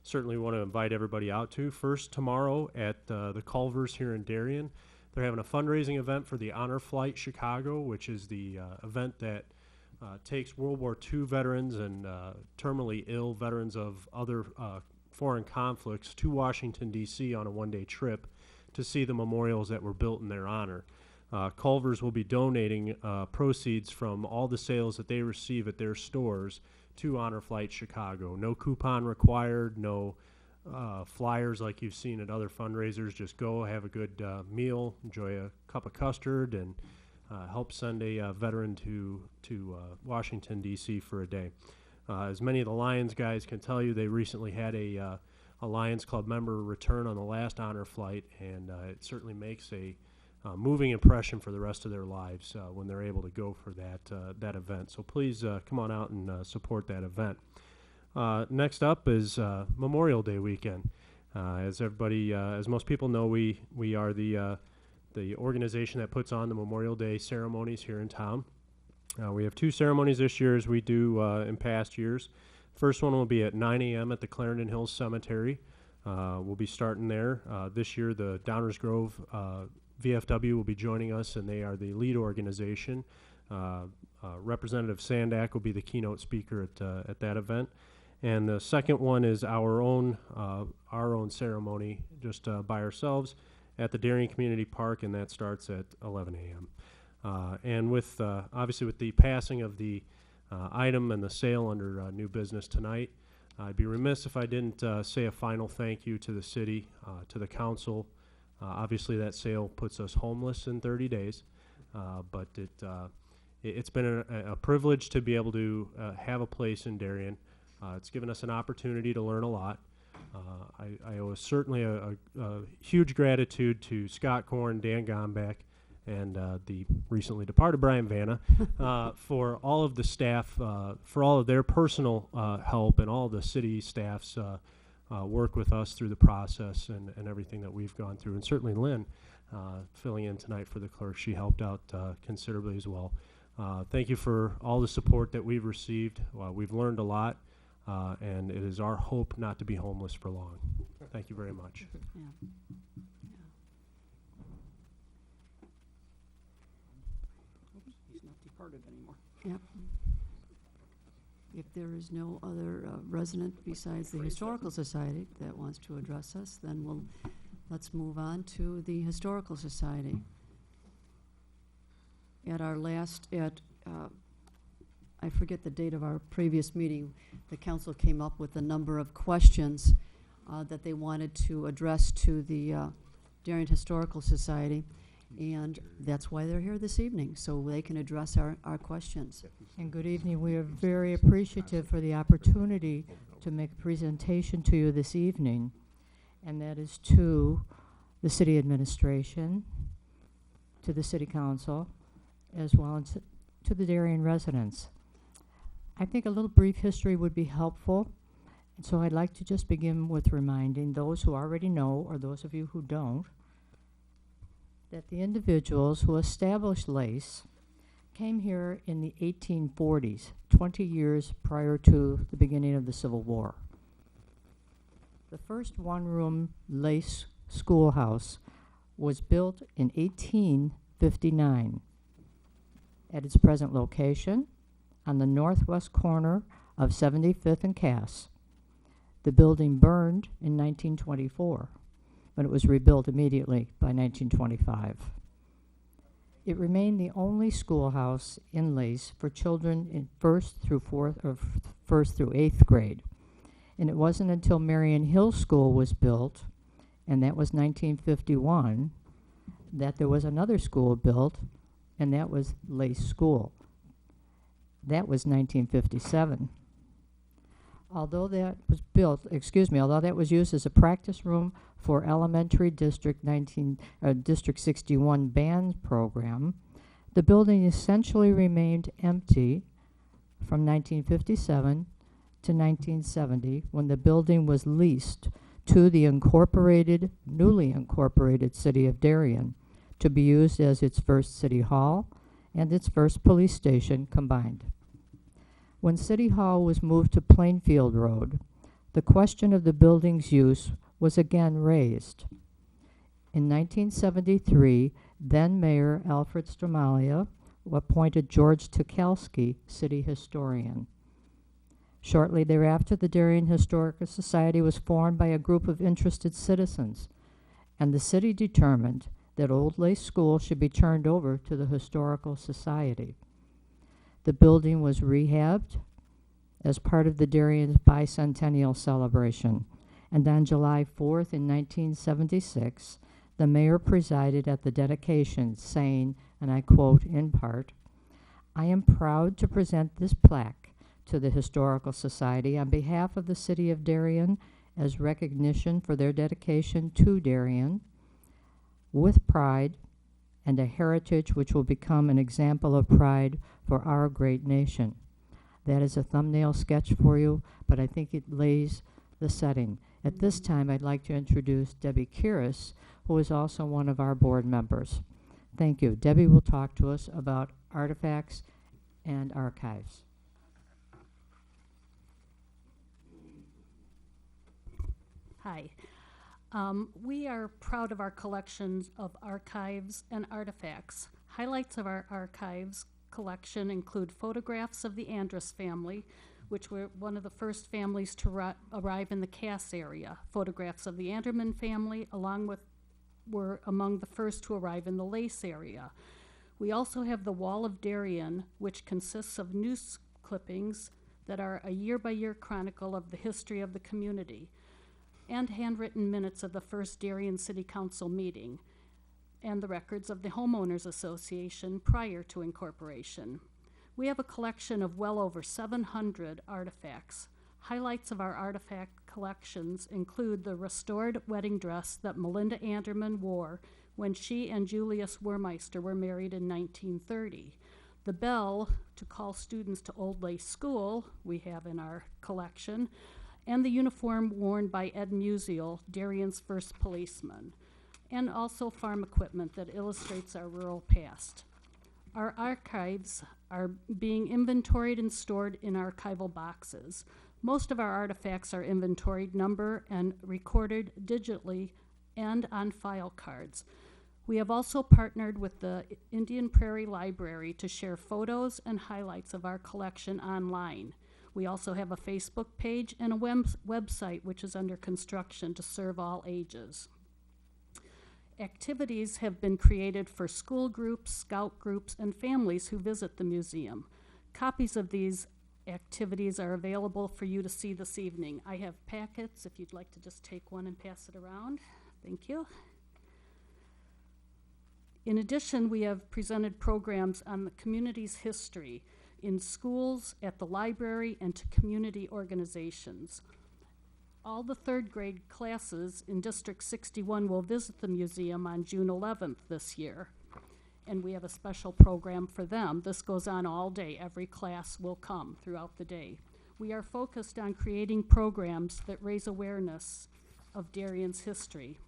certainly want to invite everybody out to. First, tomorrow at the Culvers here in Darien, they're having a fundraising event for the Honor Flight Chicago, which is the event that takes World War II veterans and terminally ill veterans of other foreign conflicts to Washington, D.C. on a one-day trip to see the memorials that were built in their honor. Culvers will be donating proceeds from all the sales that they receive at their stores to Honor Flight Chicago. No coupon required, no flyers like you've seen at other fundraisers. Just go, have a good meal, enjoy a cup of custard, and help send a veteran to Washington, D.C. for a day. As many of the Lions guys can tell you, they recently had a Lions Club member return on the last honor flight, and it certainly makes a moving impression for the rest of their lives when they're able to go for that event. So please come on out and support that event. Next up is Memorial Day weekend. As everybody, as most people know, we are the organization that puts on the Memorial Day ceremonies here in town. We have two ceremonies this year, as we do in past years. First one will be at 9 a.m. at the Clarendon Hills Cemetery. We'll be starting there. This year, the Downers Grove VFW will be joining us, and they are the lead organization. Representative Sandak will be the keynote speaker at that event. And the second one is our own ceremony, just by ourselves at the Darien Community Park, and that starts at 11 a.m. And with obviously with the passing of the item and the sale under new business tonight, I'd be remiss if I didn't say a final thank you to the city, to the council. Obviously, that sale puts us homeless in 30 days, but it's been a privilege to be able to have a place in Darien. It's given us an opportunity to learn a lot. I owe certainly a huge gratitude to Scott Korn, Dan Gombeck, and the recently departed Brian Vanna for all of the staff, for all of their personal help and all the city staff's work with us through the process and everything that we've gone through. And certainly Lynn, filling in tonight for the clerk, she helped out considerably as well. Thank you for all the support that we've received. We've learned a lot, and it is our hope not to be homeless for long. Thank you very much. Yeah. He's not departed anymore. Yep. If there is no other resident besides the Historical Society that wants to address us, then let's move on to the Historical Society. At our last, I forget the date of our previous meeting, the council came up with a number of questions that they wanted to address to the Darien Historical Society. And that's why they're here this evening, so they can address our questions. And good evening. We are very appreciative for the opportunity to make a presentation to you this evening, and that is to the city administration, to the city council, as well as to the Darien residents. I think a little brief history would be helpful, and so I'd like to just begin with reminding those who already know, or those of you who don't, that the individuals who established LACE came here in the 1840s, 20 years prior to the beginning of the Civil War. The first one-room LACE schoolhouse was built in 1859 at its present location on the northwest corner of 75th and Cass. The building burned in 1924. But it was rebuilt immediately by 1925. It remained the only schoolhouse in LACE for children in first through 8th grade. And it wasn't until Marion Hill School was built, and that was 1951, that there was another school built, and that was LACE School. That was 1957. Although that was built, although that was used as a practice room for elementary District 61 band program, the building essentially remained empty from 1957 to 1970, when the building was leased to the newly incorporated city of Darien to be used as its first city hall and its first police station combined. When City Hall was moved to Plainfield Road, the question of the building's use was again raised. In 1973, then Mayor Alfred Stramalia appointed George Tuchalski city historian. Shortly thereafter, the Darien Historical Society was formed by a group of interested citizens, and the city determined that Old Lace School should be turned over to the Historical Society. The building was rehabbed as part of the Darien's bicentennial celebration, and on July 4th in 1976, the mayor presided at the dedication, saying, and I quote in part, "I am proud to present this plaque to the Historical Society on behalf of the city of Darien as recognition for their dedication to Darien with pride and a heritage which will become an example of pride for our great nation." That is a thumbnail sketch for you, but I think it lays the setting. At this time, I'd like to introduce Debbie Kiris, who is also one of our board members. Thank you. Debbie will talk to us about artifacts and archives. Hi. We are proud of our collections of archives and artifacts. Highlights of our archives collection include photographs of the Andrus family, which were one of the first families to arrive in the Cass area. Photographs of the Anderman family, were among the first to arrive in the Lace area. We also have the Wall of Darien, which consists of news clippings that are a year-by-year chronicle of the history of the community, and handwritten minutes of the first Darien City Council meeting, and the records of the Homeowners Association prior to incorporation. We have a collection of well over 700 artifacts. Highlights of our artifact collections include the restored wedding dress that Melinda Anderman wore when she and Julius Wermeister were married in 1930. The bell to call students to Old Lace School we have in our collection, and the uniform worn by Ed Musial, Darien's first policeman, and also farm equipment that illustrates our rural past. Our archives are being inventoried and stored in archival boxes. Most of our artifacts are inventoried, numbered, and recorded digitally and on file cards. We have also partnered with the Indian Prairie Library to share photos and highlights of our collection online. We also have a Facebook page and a website which is under construction to serve all ages. Activities have been created for school groups, scout groups, and families who visit the museum. Copies of these activities are available for you to see this evening. I have packets if you'd like to just take one and pass it around. Thank you. In addition, we have presented programs on the community's history in schools, at the library, and to community organizations. All the third grade classes in District 61 will visit the museum on June 11th this year, and we have a special program for them. This goes on all day. Every class will come throughout the day. We are focused on creating programs that raise awareness of Darien's history.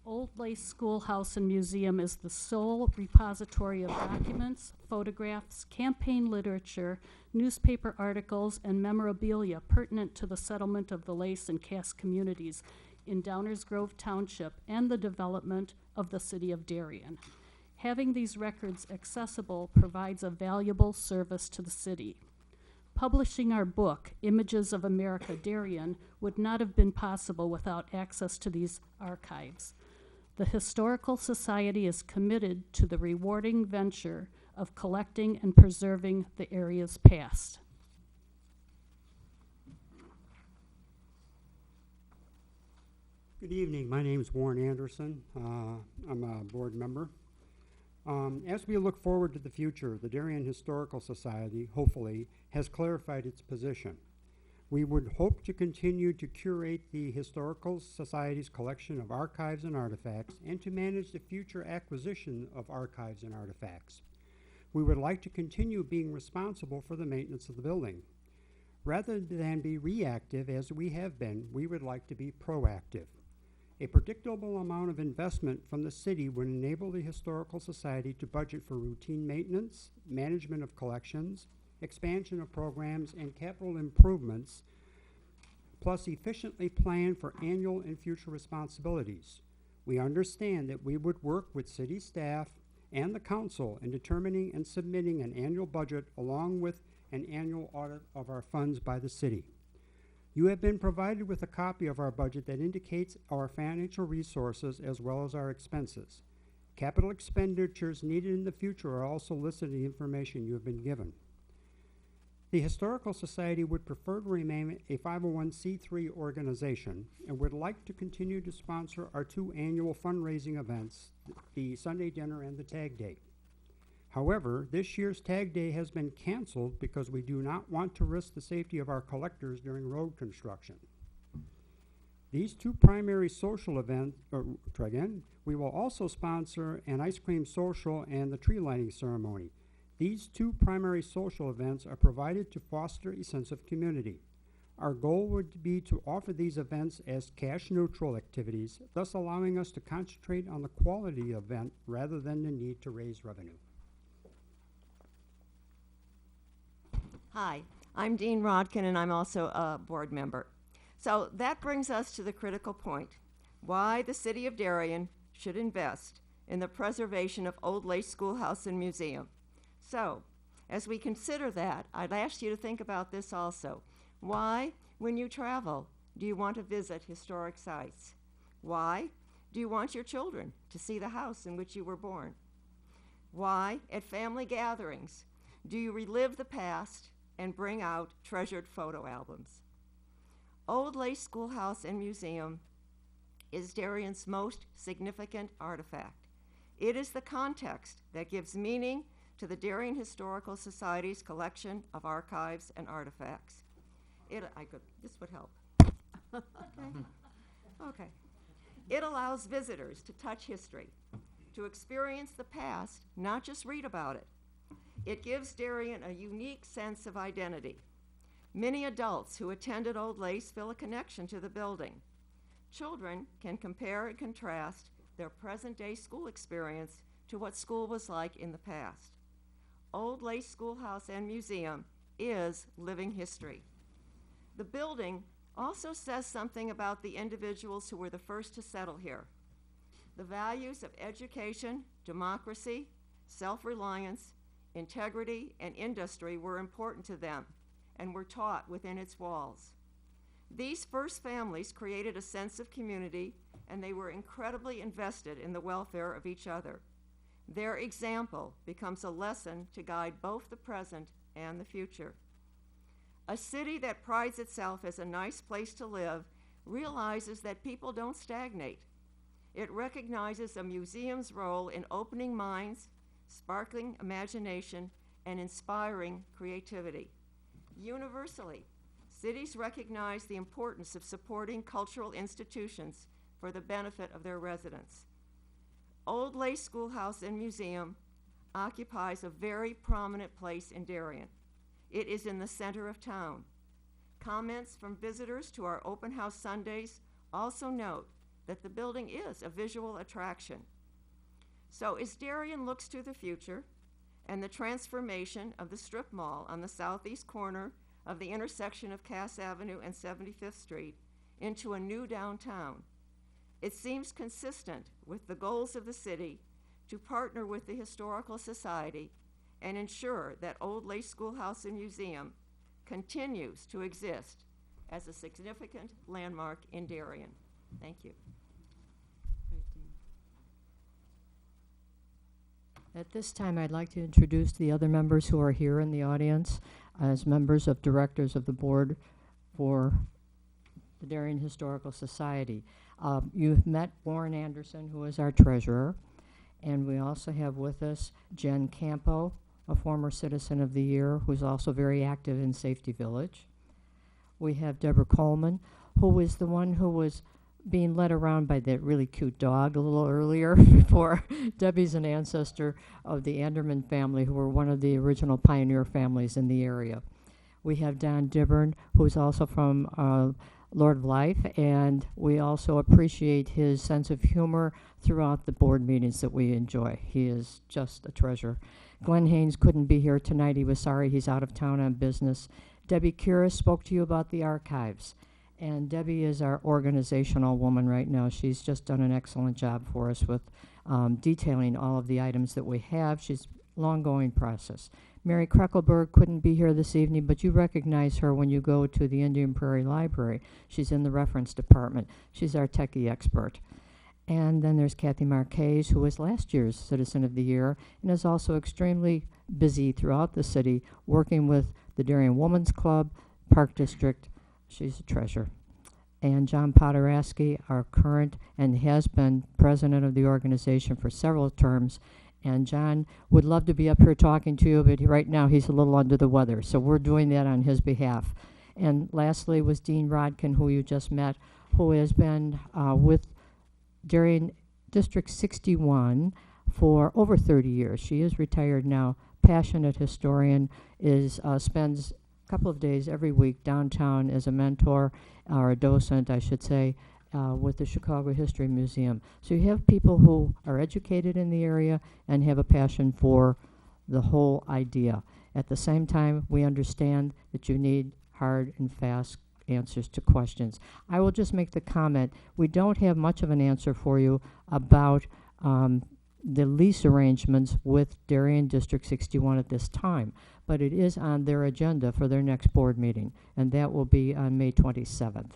Old Lace Schoolhouse and Museum is the sole repository of documents, photographs, campaign literature, newspaper articles, and memorabilia pertinent to the settlement of the Lace and Cass communities in Downers Grove Township and the development of the city of Darien. Having these records accessible provides a valuable service to the city. Publishing our book, Images of America Darien, would not have been possible without access to these archives. The Historical Society is committed to the rewarding venture of collecting and preserving the area's past. Good evening. My name is Warren Anderson. I'm a board member. As we look forward to the future, the Darien Historical Society, hopefully, has clarified its position. We would hope to continue to curate the Historical Society's collection of archives and artifacts and to manage the future acquisition of archives and artifacts. We would like to continue being responsible for the maintenance of the building. Rather than be reactive as we have been, we would like to be proactive. A predictable amount of investment from the city would enable the Historical Society to budget for routine maintenance, management of collections, expansion of programs, and capital improvements, plus efficiently plan for annual and future responsibilities. We understand that we would work with city staff and the council in determining and submitting an annual budget along with an annual audit of our funds by the city. You have been provided with a copy of our budget that indicates our financial resources as well as our expenses. Capital expenditures needed in the future are also listed in the information you have been given. The Historical Society would prefer to remain a 501c3 organization and would like to continue to sponsor our 2 annual fundraising events, the Sunday dinner and the Tag Day. However, this year's Tag Day has been canceled because we do not want to risk the safety of our collectors during road construction. These 2 primary social events, we will also sponsor an ice cream social and the tree lighting ceremony. These 2 primary social events are provided to foster a sense of community. Our goal would be to offer these events as cash-neutral activities, thus allowing us to concentrate on the quality of the event rather than the need to raise revenue. Hi, I'm Dean Rodkin, and I'm also a board member. So that brings us to the critical point, why the City of Darien should invest in the preservation of Old Lace Schoolhouse and Museum. So, as we consider that, I'd ask you to think about this also. Why, when you travel, do you want to visit historic sites? Why do you want your children to see the house in which you were born? Why, at family gatherings, do you relive the past and bring out treasured photo albums? Old Lace Schoolhouse and Museum is Darien's most significant artifact. It is the context that gives meaning to the Darien Historical Society's collection of archives and artifacts. This would help. Okay. It allows visitors to touch history, to experience the past, not just read about it. It gives Darien a unique sense of identity. Many adults who attended Old Lace feel a connection to the building. Children can compare and contrast their present-day school experience to what school was like in the past. Old Lace Schoolhouse and Museum is living history. The building also says something about the individuals who were the first to settle here. The values of education, democracy, self-reliance, integrity, and industry were important to them and were taught within its walls. These first families created a sense of community, and they were incredibly invested in the welfare of each other. Their example becomes a lesson to guide both the present and the future. A city that prides itself as a nice place to live realizes that people don't stagnate. It recognizes a museum's role in opening minds, sparkling imagination, and inspiring creativity. Universally, cities recognize the importance of supporting cultural institutions for the benefit of their residents. Old Lace Schoolhouse and Museum occupies a very prominent place in Darien. It is in the center of town. Comments from visitors to our open house Sundays also note that the building is a visual attraction. So as Darien looks to the future and the transformation of the strip mall on the southeast corner of the intersection of Cass Avenue and 75th Street into a new downtown, it seems consistent with the goals of the city to partner with the Historical Society and ensure that Old Lace Schoolhouse and Museum continues to exist as a significant landmark in Darien. Thank you. At this time, I'd like to introduce the other members who are here in the audience as members of directors of the board for the Darien Historical Society. You've met Warren Anderson, who is our treasurer, and we also have with us Jen Campo, a former Citizen of the Year, who's also very active in Safety Village. We have Deborah Coleman, who is the one who was being led around by that really cute dog a little earlier before. Debbie's an ancestor of the Anderman family, who were one of the original pioneer families in the area. We have Don Dibbern, who's also from Lord of Life, and we also appreciate his sense of humor throughout the board meetings that we enjoy. He is just a treasure. Glenn Haynes couldn't be here tonight. He was sorry. He's out of town on business. Debbie Kira spoke to you about the archives. And Debbie is our organizational woman right now. She's just done an excellent job for us with detailing all of the items that we have. She's a long-going process. Mary Kreckelberg couldn't be here this evening, but you recognize her when you go to the Indian Prairie Library. She's in the reference department. She's our techie expert. And then there's Kathy Marquez, who was last year's Citizen of the Year and is also extremely busy throughout the city working with the Darien Women's Club, Park District. She's a treasure. And John Podaraski, our current and has been president of the organization for several terms. And John would love to be up here talking to you, but right now he's a little under the weather, so we're doing that on his behalf. And lastly was Dean Rodkin, who you just met, who has been with Darien District 61 for over 30 years. She is retired now, passionate historian, spends a couple of days every week downtown as a mentor, or a docent, I should say, with the Chicago History Museum. So you have people who are educated in the area and have a passion for the whole idea. At the same time, we understand that you need hard and fast answers to questions. I will just make the comment, we don't have much of an answer for you about the lease arrangements with Darien District 61 at this time, but it is on their agenda for their next board meeting, and that will be on May 27th.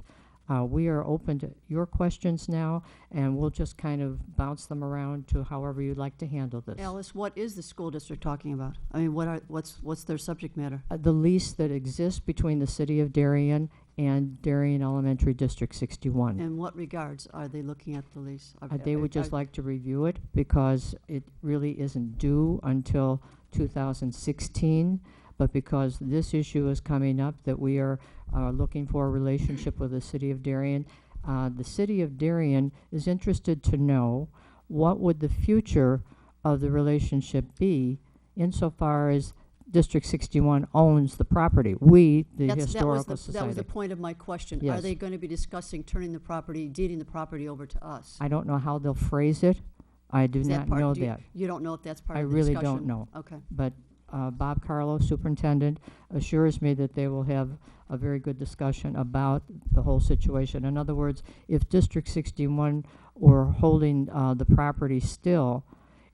We are open to your questions now, and we'll just kind of bounce them around to however you'd like to handle this. Alice, what is the school district talking about? I mean, what's their subject matter? The lease that exists between the city of Darien and Darien Elementary District 61. In what regards are they looking at the lease? They would just like to review it because it really isn't due until 2016. But because this issue is coming up, that we are looking for a relationship with the city of Darien. The city of Darien is interested to know what would the future of the relationship be insofar as District 61 owns the property. We, the Historical Society. That was the point of my question. Yes. Are they going to be discussing turning the property, deeding the property over to us? I don't know how they'll phrase it. I do not know that. You don't know if that's part I of the really discussion? don't know. Okay. But Bob Carlo, superintendent, assures me that they will have a very good discussion about the whole situation. In other words, if District 61 were holding the property still,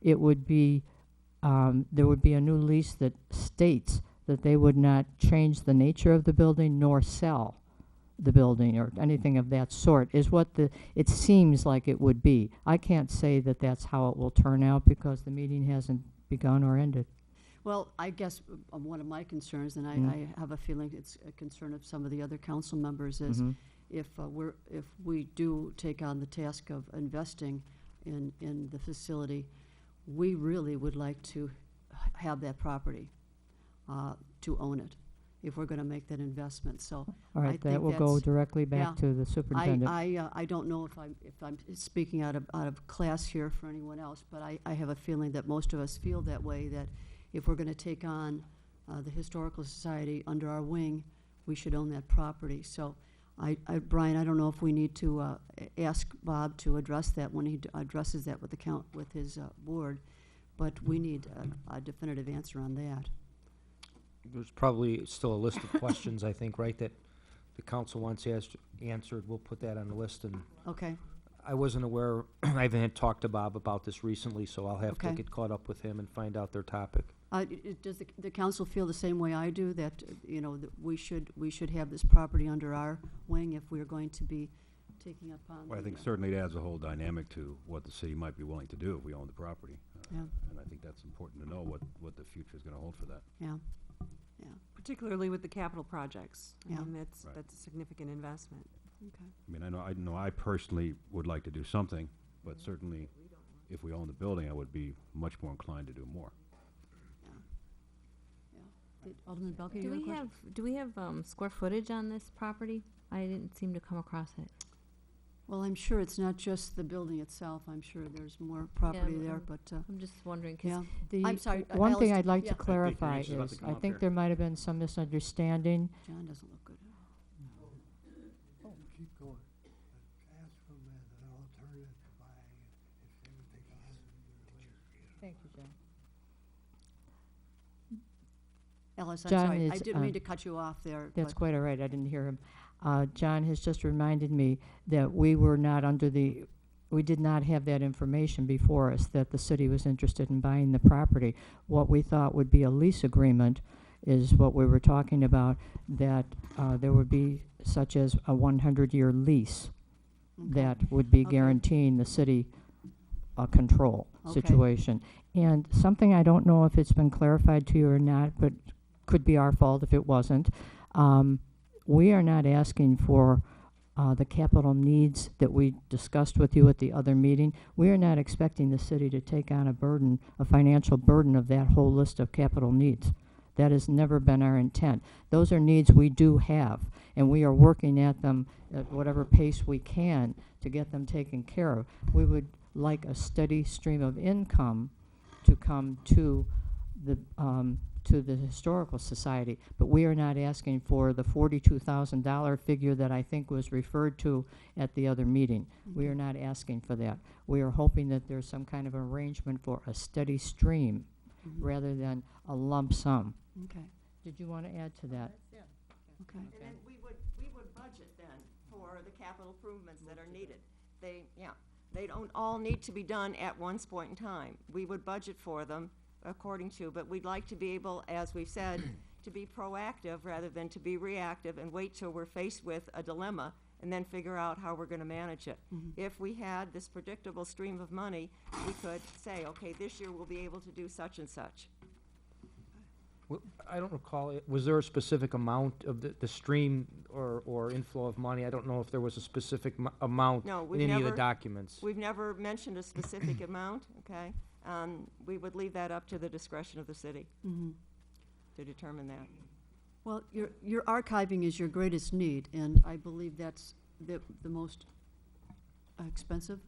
it would be there would be a new lease that states that they would not change the nature of the building nor sell the building or anything of that sort, is what it seems like it would be. I can't say that that's how it will turn out because the meeting hasn't begun or ended. Well, I guess one of my concerns, and I have a feeling it's a concern of some of the other council members, is if we do take on the task of investing in the facility, we really would like to have that property, to own it, if we're going to make that investment. So all right, that will go directly back to the superintendent. I don't know if I'm speaking out of class here for anyone else, but I have a feeling that most of us feel that way, that if we're going to take on the Historical Society under our wing, we should own that property. So, Brian, I don't know if we need to ask Bob to address that when he addresses that with his board, but we need a definitive answer on that. There's probably still a list of questions, I think, right, that the council wants answered. We'll put that on the list. And okay. I wasn't aware, I haven't talked to Bob about this recently, so I'll have to get caught up with him and find out their topic. Does the council feel the same way I do, that that we should have this property under our wing if we're going to be taking upon? Well, I think certainly it adds a whole dynamic to what the city might be willing to do if we own the property. And I think that's important to know what the future is going to hold for that. Yeah. Particularly with the capital projects. Yeah. I mean, that's a significant investment. Okay. I mean, I know I personally would like to do something, but certainly if we own the building, I would be much more inclined to do more. Alderman Belke, Do we have square footage on this property? I didn't seem to come across it. Well, I'm sure it's not just the building itself. I'm sure there's more property there, but, I'm just wondering, 'cause yeah. The I'm sorry, one Alice, thing did- I'd like yeah. to clarify Denise is about to is, come I up think here. there might have been some misunderstanding. John doesn't look good. Keep going. Ask from an alternative to buy if they would take a $100 Thank you, John. Alice, I'm John sorry. I is, didn't mean to cut you off there. That's but- quite all right, I didn't hear him. John has just reminded me that we were not we did not have that information before us, that the city was interested in buying the property. What we thought would be a lease agreement is what we were talking about, that there would be such as a 100-year lease that would be Okay. guaranteeing the city control Okay. situation. And something, I don't know if it's been clarified to you or not, but could be our fault if it wasn't. We are not asking for the capital needs that we discussed with you at the other meeting. We are not expecting the city to take on a financial burden of that whole list of capital needs. That has never been our intent. Those are needs we do have, and we are working at them at whatever pace we can to get them taken care of. We would like a steady stream of income to come to the Historical Society, but we are not asking for the $42,000 figure that I think was referred to at the other meeting. We are not asking for that. We are hoping that there's some kind of arrangement for a steady stream rather than a lump sum. Okay. Did you want to add to that? Okay. And then we would budget then for the capital improvements that are needed. They don't all need to be done at one point in time. We would budget for them according to, but we'd like to be able, as we've said, to be proactive rather than to be reactive and wait till we're faced with a dilemma and then figure out how we're gonna manage it. If we had this predictable stream of money, we could say, okay, this year we'll be able to do such and such. I don't recall, was there a specific amount of the stream or inflow of money? I don't know if there was a specific amount No, in we've any of never, the documents. we've never mentioned a specific amount, okay? We would leave that up to the discretion of the city to determine that. Well, your archiving is your greatest need, and I believe that's the most expensive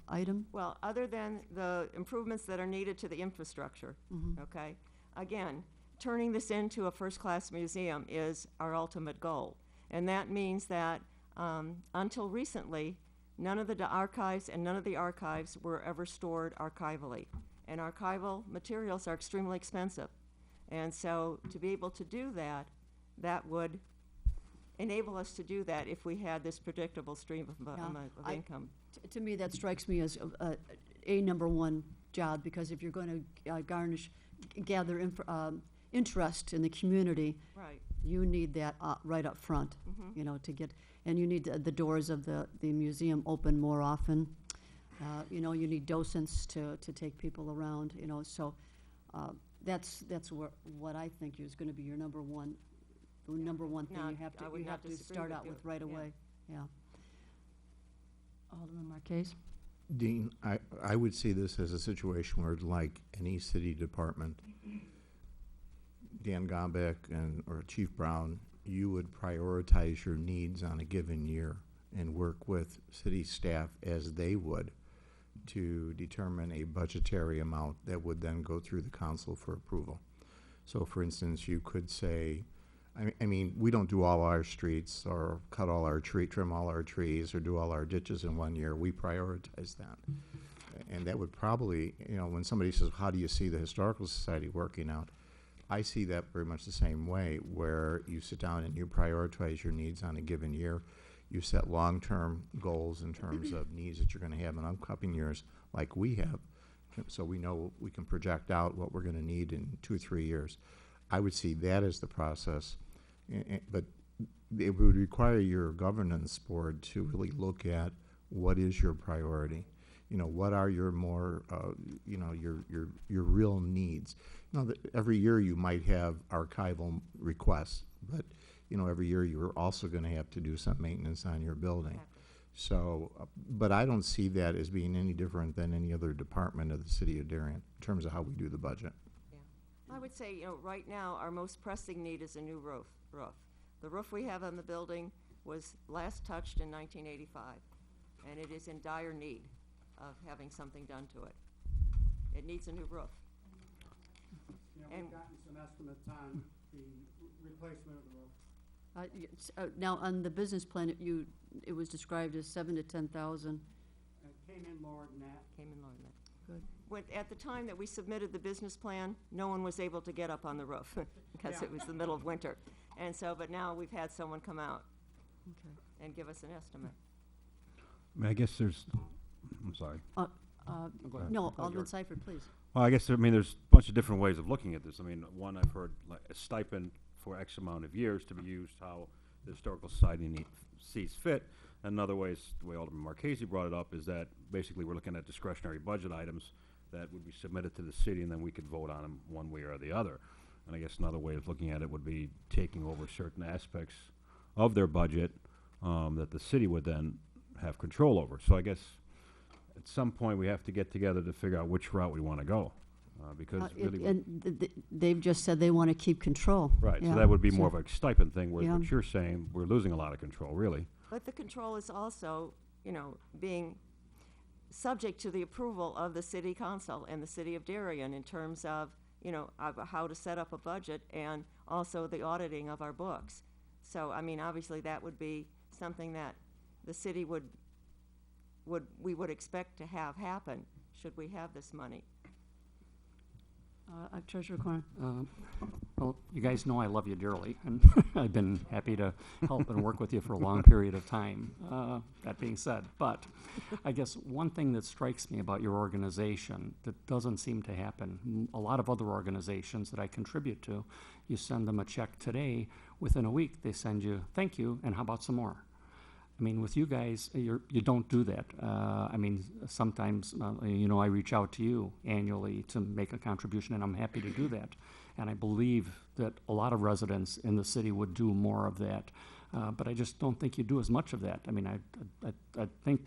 item. Well, other than the improvements that are needed to the infrastructure, okay? Again, turning this into a first-class museum is our ultimate goal. And that means that until recently, none of the archives and none of the archives were ever stored archivally. And archival materials are extremely expensive. And so to be able to do that, that would enable us to do that if we had this predictable stream of income. To me, that strikes me as a number one job, because if you're going to gather interest in the community, Right. you need that right up front, you know, to get, and you need the doors of the museum open more often. You know, you need docents to take people around, you know, so that's what I think is going to be your number one thing I would you not have to disagree start with out you. with right Yeah. away. Yeah. Alderman Marquez? Dean, I would see this as a situation where, like any city department, Dan Gombeck or Chief Brown, you would prioritize your needs on a given year and work with city staff as they would to determine a budgetary amount that would then go through the council for approval. So, for instance, you could say, I mean, we don't do all our streets or cut all our trim all our trees or do all our ditches in one year. We prioritize that. And that would probably, you know, when somebody says, how do you see the Historical Society working out? I see that very much the same way, where you sit down and you prioritize your needs on a given year. You set long-term goals in terms of needs that you're going to have in upcoming years, like we have, so we know we can project out what we're going to need in 2 or 3 years. I would see that as the process, but it would require your governance board to really look at what is your priority. You know, what are your more, you know, your real needs. You know, every year you might have archival requests, but you know, every year you're also going to have to do some maintenance on your building. So, but I don't see that as being any different than any other department of the city of Darien in terms of how we do the budget. I would say, you know, right now, our most pressing need is a new roof. The roof we have on the building was last touched in 1985, and it is in dire need of having something done to it. It needs a new roof. You know, And- we've gotten some estimates on the replacement of the roof. Now, on the business plan, it was described as 7,000 to 10,000. It came in lower than that. Came in lower than that. Good. At the time that we submitted the business plan, no one was able to get up on the roof because Yeah. it was the middle of winter. And so, but now we've had someone come out Okay. and give us an estimate. I mean, I guess there's, I'm sorry. Go ahead. No, Go, Alderman George. Seifert, please. Well, I guess, I mean, there's a bunch of different ways of looking at this. I mean, one, I've heard like a stipend for X amount of years to be used how the Historical Society sees fit. Another way is, the way Alderman Marchese brought it up, is that basically we're looking at discretionary budget items that would be submitted to the city, and then we could vote on them one way or the other. And I guess another way of looking at it would be taking over certain aspects of their budget that the city would then have control over. So I guess at some point we have to get together to figure out which route we want to go, because really, And they've just said they want to keep control. right. Yeah, So that would be more of a stipend thing. Whereas Yeah. what you're saying, we're losing a lot of control, really. But the control is also, you know, being subject to the approval of the city council and the city of Darien in terms of, you know, of how to set up a budget and also the auditing of our books. So, I mean, obviously that would be something that the city we would expect to have happen should we have this money. Treasurer Corn. Well, you guys know I love you dearly, and I've been happy to help and work with you for a long period of time. That being said, but I guess one thing that strikes me about your organization that doesn't seem to happen, a lot of other organizations that I contribute to, you send them a check today, within a week they send you, thank you, and how about some more? I mean, with you guys, you don't do that. I mean, sometimes, you know, I reach out to you annually to make a contribution, and I'm happy to do that. And I believe that a lot of residents in the city would do more of that. But I just don't think you do as much of that. I mean, I think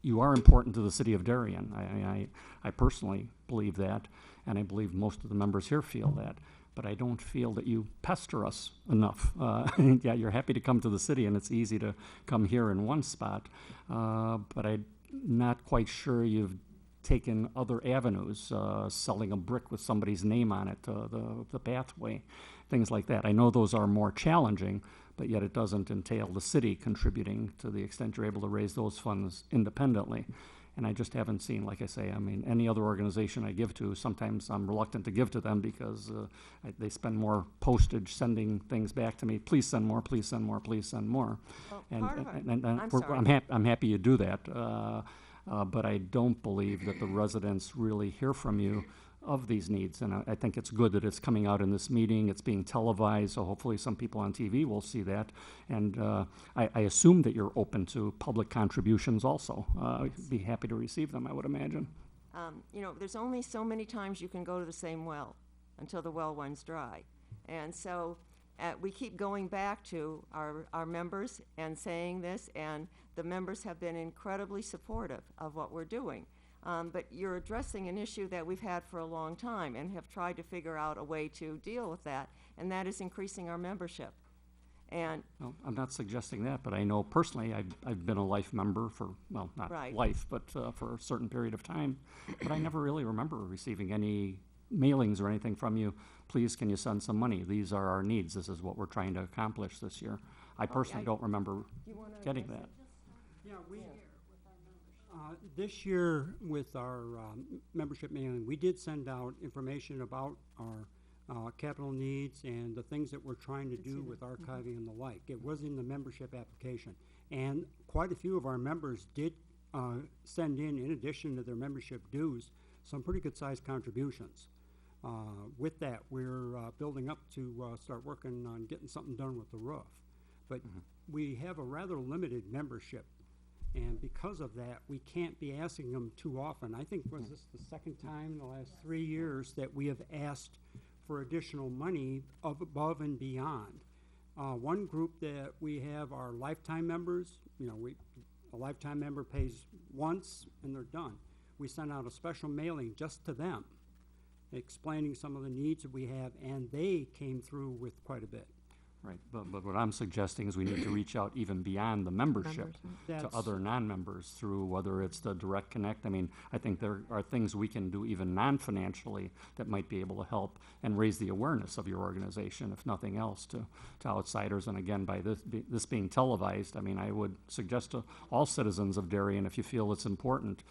you are important to the city of Darien. I personally believe that, and I believe most of the members here feel that. But I don't feel that you pester us enough. Yeah, you're happy to come to the city, and it's easy to come here in one spot. But I'm not quite sure you've taken other avenues, selling a brick with somebody's name on it, the pathway, things like that. I know those are more challenging, but yet it doesn't entail the city contributing to the extent you're able to raise those funds independently. And I just haven't seen, like I say, I mean, any other organization I give to, sometimes I'm reluctant to give to them because they spend more postage sending things back to me. Please send more, please send more, please send more. Well, part of it- I'm I'm, sorry. I'm happy you do that. But I don't believe that the residents really hear from you of these needs. And I think it's good that it's coming out in this meeting. It's being televised, so hopefully some people on TV will see that. And I assume that you're open to public contributions also. Be happy to receive them, I would imagine. You know, there's only so many times you can go to the same well until the well runs dry. And so we keep going back to our members and saying this, and the members have been incredibly supportive of what we're doing. But you're addressing an issue that we've had for a long time and have tried to figure out a way to deal with that, and that is increasing our membership. And Well, I'm not suggesting that, but I know personally I've been a life member for, well, not Right. life, but for a certain period of time. But I never really remember receiving any mailings or anything from you. Please, can you send some money? These are our needs. This is what we're trying to accomplish this year. I personally don't remember getting that. Yeah, this year with our membership mailing, we did send out information about our capital needs and the things that we're trying to do with archiving and the like. It was in the membership application. And quite a few of our members did send in addition to their membership dues, some pretty good-sized contributions. With that, we're building up to start working on getting something done with the roof. But we have a rather limited membership. And because of that, we can't be asking them too often. I think, was this the second time in the last 3 years that we have asked for additional money above and beyond? One group that we have are lifetime members. You know, a lifetime member pays once and they're done. We send out a special mailing just to them. explaining some of the needs that we have, and they came through with quite a bit. Right, but what I'm suggesting is we need to reach out even beyond the membership to That's- other non-members through whether it's the direct connect. I mean, I think there are things we can do even non-financially that might be able to help and raise the awareness of your organization, if nothing else, to outsiders. And again, by this being televised, I mean, I would suggest to all citizens of Darien, if you feel it's important,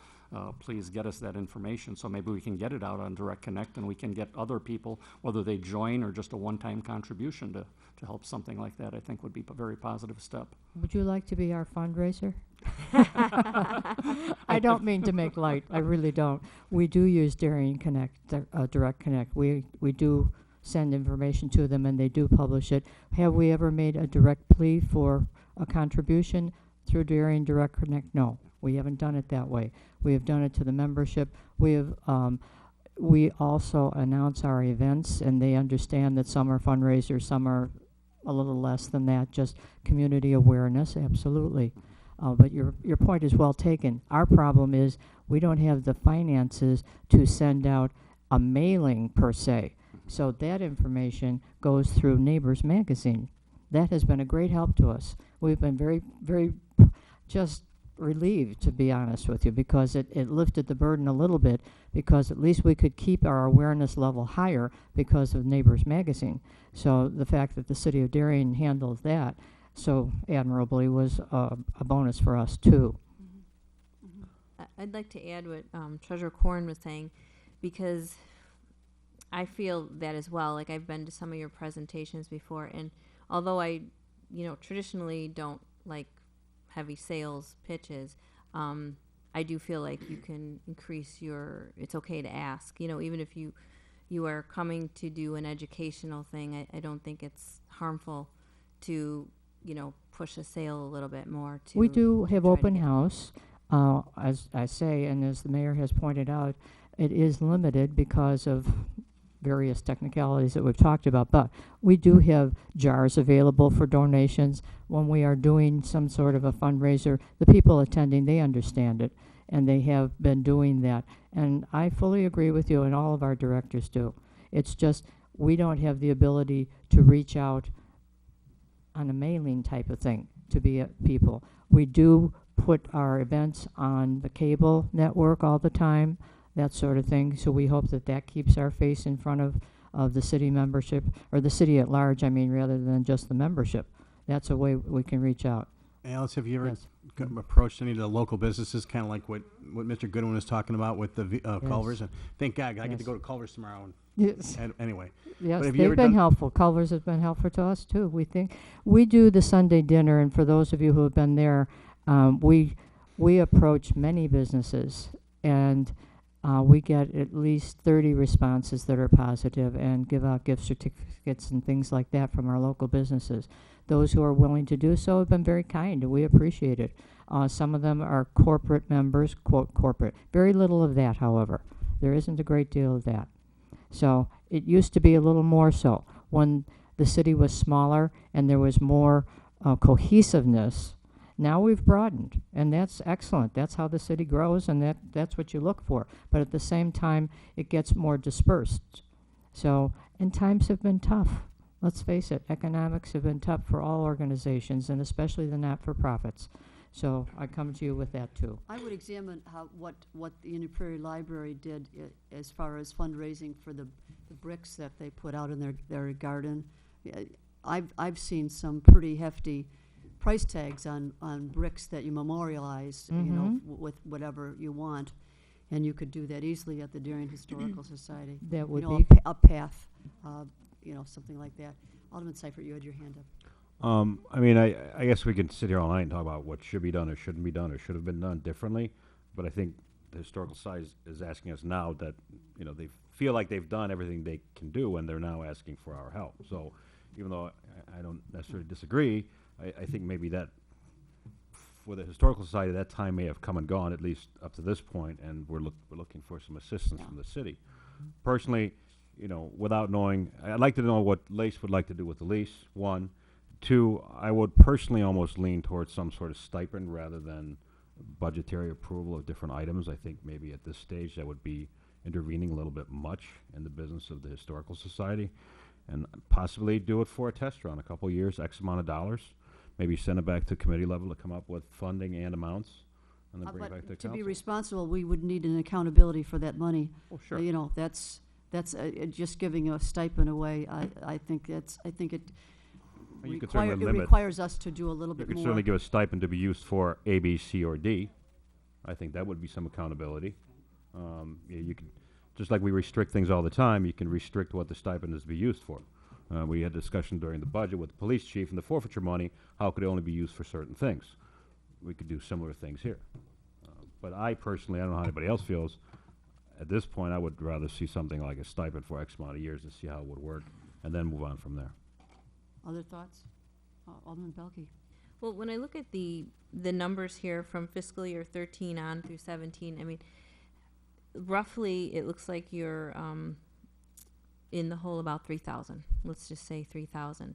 please get us that information, so maybe we can get it out on Direct Connect, and we can get other people, whether they join or just a one-time contribution to help something like that, I think would be a very positive step. Would you like to be our fundraiser? I don't mean to make light. I really don't. We do use Darien Connect, Direct Connect. We do send information to them, and they do publish it. Have we ever made a direct plea for a contribution through Darien Direct Connect? No, we haven't done it that way. We have done it to the membership. We also announce our events, and they understand that some are fundraisers, some are a little less than that, just community awareness, absolutely. But your point is well taken. Our problem is we don't have the finances to send out a mailing per se. So that information goes through Neighbors Magazine. That has been a great help to us. We've been very, very just relieved, to be honest with you, because it lifted the burden a little bit, because at least we could keep our awareness level higher because of Neighbors Magazine. So the fact that the city of Darien handles that so admirably was a bonus for us too. I'd like to add what Treasurer Corn was saying, because I feel that as well. Like, I've been to some of your presentations before, and although I, traditionally don't like heavy sales pitches, I do feel like you can increase it's okay to ask, even if you are coming to do an educational thing. I don't think it's harmful to, push a sale a little bit more. We do have try to open get- house, as I say, and as the mayor has pointed out, it is limited because of various technicalities that we've talked about, but we do have jars available for donations. When we are doing some sort of a fundraiser, the people attending, they understand it, and they have been doing that. And I fully agree with you, and all of our directors do. It's just we don't have the ability to reach out on a mailing type of thing to people. We do put our events on the cable network all the time, that sort of thing. So we hope that keeps our face in front of the city membership, or the city at large, I mean, rather than just the membership. That's a way we can reach out. Alice, have you ever Yes. approached any of the local businesses, kind of like what Mr. Goodwin was talking about with the Culvers? And thank God, I get to Yes. go to Culvers tomorrow. And Yes. Anyway. Yes, But have you they've ever been done- helpful. Culvers has been helpful to us too. We think we do the Sunday dinner, and for those of you who have been there, we approach many businesses, and we get at least 30 responses that are positive, and give out gift certificates and things like that from our local businesses. Those who are willing to do so have been very kind, and we appreciate it. Some of them are corporate members, quote corporate. Very little of that, however. There isn't a great deal of that. So it used to be a little more so. When the city was smaller and there was more cohesiveness, now we've broadened, and that's excellent. That's how the city grows, and that's what you look for. But at the same time, it gets more dispersed. So, and times have been tough. Let's face it, economics have been tough for all organizations, and especially the not-for-profits. So I come to you with that too. I would examine what the Union Prairie Library did as far as fundraising for the bricks that they put out in their garden. I've seen some pretty hefty price tags on bricks that you memorialize, with whatever you want, and you could do that easily at the Darien Historical Society. That would you know, be a path, something like that. Alderman Seifert, you had your hand up. I mean, I guess we can sit here all night and talk about what should be done or shouldn't be done or should have been done differently, but I think the Historical Society is asking us now that, they feel like they've done everything they can do, and they're now asking for our help. So even though I don't necessarily disagree, I think maybe that for the Historical Society, that time may have come and gone, at least up to this point, and we're looking for some assistance from the city. Personally, without knowing, I'd like to know what Lace would like to do with the lease, one. Two, I would personally almost lean towards some sort of stipend rather than budgetary approval of different items. I think maybe at this stage that would be intervening a little bit much in the business of the Historical Society, and possibly do it for a test run, a couple years, X amount of dollars, maybe send it back to committee level to come up with funding and amounts, and then bring it back to But council. to be responsible, we would need an accountability for that money. Oh, sure. You know, that's just giving a stipend away. I think it Well, you could certainly limit. requires us to do a little You bit could more. certainly give a stipend to be used for A, B, C, or D. I think that would be some accountability. You could, just like we restrict things all the time, you can restrict what the stipend is to be used for. We had discussion during the budget with the police chief and the forfeiture money, how could it only be used for certain things? We could do similar things here. But I personally, I don't know how anybody else feels, at this point, I would rather see something like a stipend for X amount of years and see how it would work, and then move on from there. Other thoughts? Alderman Belke? Well, when I look at the numbers here from fiscal year 13 on through 17, I mean, roughly, it looks like you're in the hole about 3,000. Let's just say 3,000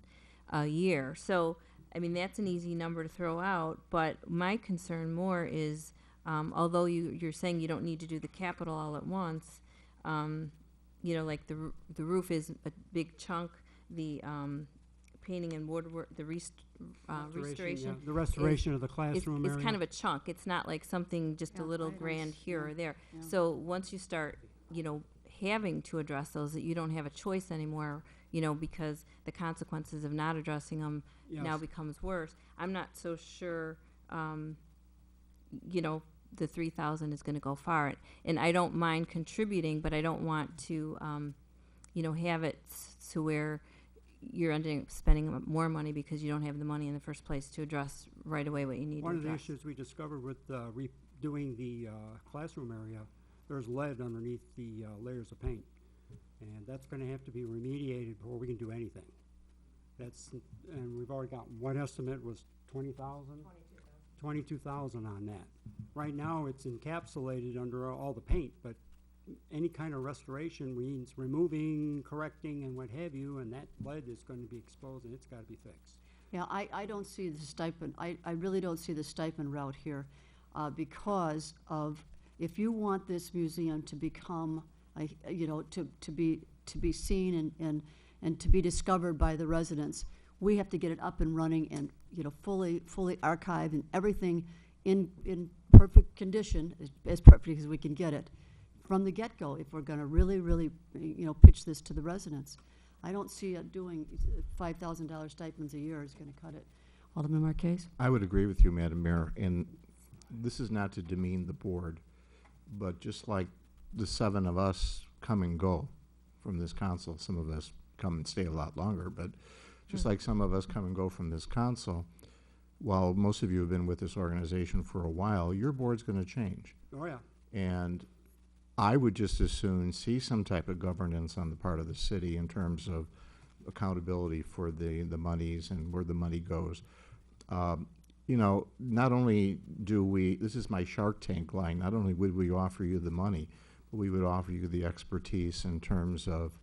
a year. So, I mean, that's an easy number to throw out, but my concern more is, although you're saying you don't need to do the capital all at once, you know, like the roof is a big chunk, the painting and woodwork, the restoration. The restoration of the classroom is area. kind of a chunk. It's not like something just a little grand here or there. Yeah. So once you start, you know, having to address those, that you don't have a choice anymore, you know, because the consequences of not addressing them now Yes. becomes worse. I'm not so sure, you know, the 3,000 is going to go far. And I don't mind contributing, but I don't want to, you know, have it to where you're ending up spending more money because you don't have the money in the first place to address right away what you need One to of the address. issues we discovered with redoing the classroom area, there's lead underneath the layers of paint. And that's gonna have to be remediated before we can do anything. And we've already got, one estimate was 20,000? 22,000 on that. Right now, it's encapsulated under all the paint, but any kind of restoration means removing, correcting, and what have you, and that lead is going to be exposed and it's got to be fixed. Yeah, I don't see the stipend, I really don't see the stipend route here, because of, if you want this museum to become, you know, to be seen and to be discovered by the residents, we have to get it up and running and, you know, fully archived and everything in perfect condition, as perfect as we can get it, from the get-go, if we're gonna really, you know, pitch this to the residents. I don't see doing $5,000 stipends a year is gonna cut it. Alderman Marquez? I would agree with you, Madam Mayor, and this is not to demean the board, but just like the 7 of us come and go from this council, some of us come and stay a lot longer, but just like some of us come and go from this council, while most of you have been with this organization for a while, your board's gonna change. Oh, yeah. And I would just as soon see some type of governance on the part of the city in terms of accountability for the monies and where the money goes. You know, not only do we, this is my Shark Tank line, not only would we offer you the money, but we would offer you the expertise in terms of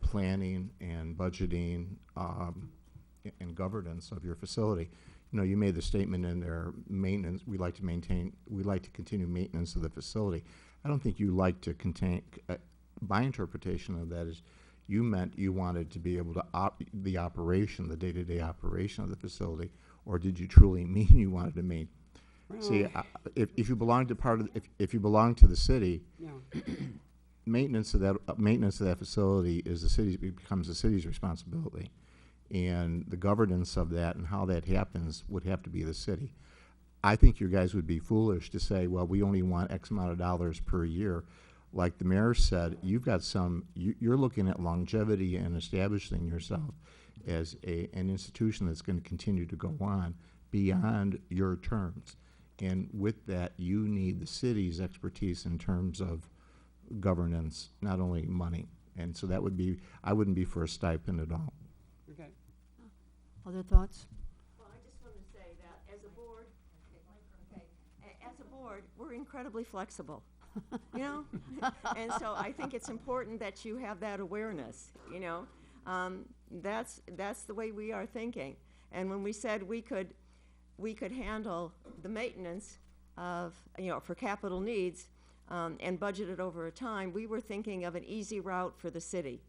planning and budgeting and governance of your facility. You know, you made the statement in there, maintenance, we like to continue maintenance of the facility. I don't think you like to my interpretation of that is you meant you wanted to be able to the operation, the day-to-day operation of the facility, or did you truly mean you wanted to maintain? See, if you belong to if you belong to the city, Yeah. maintenance of that facility becomes the city's responsibility, and the governance of that and how that happens would have to be the city. I think you guys would be foolish to say, well, we only want X amount of dollars per year. Like the mayor said, you've got you're looking at longevity and establishing yourself as an institution that's going to continue to go on beyond your terms. And with that, you need the city's expertise in terms of governance, not only money. And so that would be, I wouldn't be for a stipend at all. Okay. Other thoughts? Well, I just wanted to say that as a board, as a board, we're incredibly flexible, you know? And so I think it's important that you have that awareness, you know? That's the way we are thinking. And when we said we could handle the maintenance of, you know, for capital needs, and budget it over a time, we were thinking of an easy route for the city.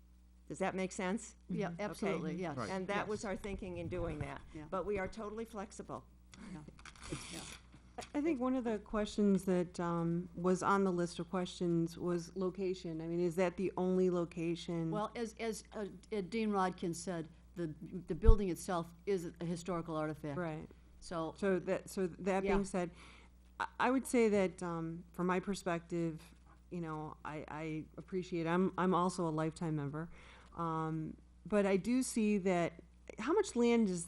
Does that make sense? Yeah, Okay. absolutely, yes. Right. And that yes. was our thinking in doing that. Yeah. But we are totally flexible. I think one of the questions that was on the list of questions was location. I mean, is that the only location? Well, as Dean Rodkin said, the building itself is a historical artifact. Right. So, So that Yeah. being said, I would say that from my perspective, you know, I appreciate. I'm also a lifetime member, but I do see that how much land is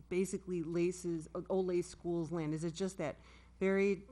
basically Old Lace School's land. Is it just that very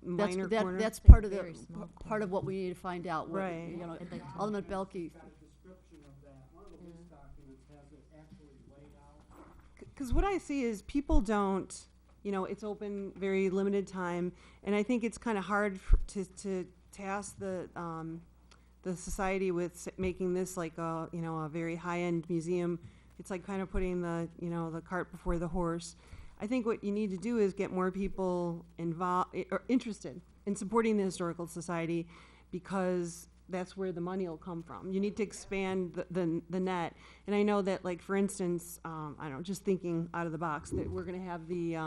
minor corner? that's part of Very small part of what we need to find out. What, Right. You know, I'd like to- Alderman Belke. Got a description of that. One of the lease documents has it actually laid out. Because what I see is people don't, you know, it's open very limited time, and I think it's kind of hard to task the society with making this like a, you know, a very high-end museum. It's like kind of putting the, you know, the cart before the horse. I think what you need to do is get more people involved or interested in supporting the Historical Society, because that's where the money will come from. You need to expand the net. And I know that, like, for instance, I don't know, just thinking out of the box, that we're going to have the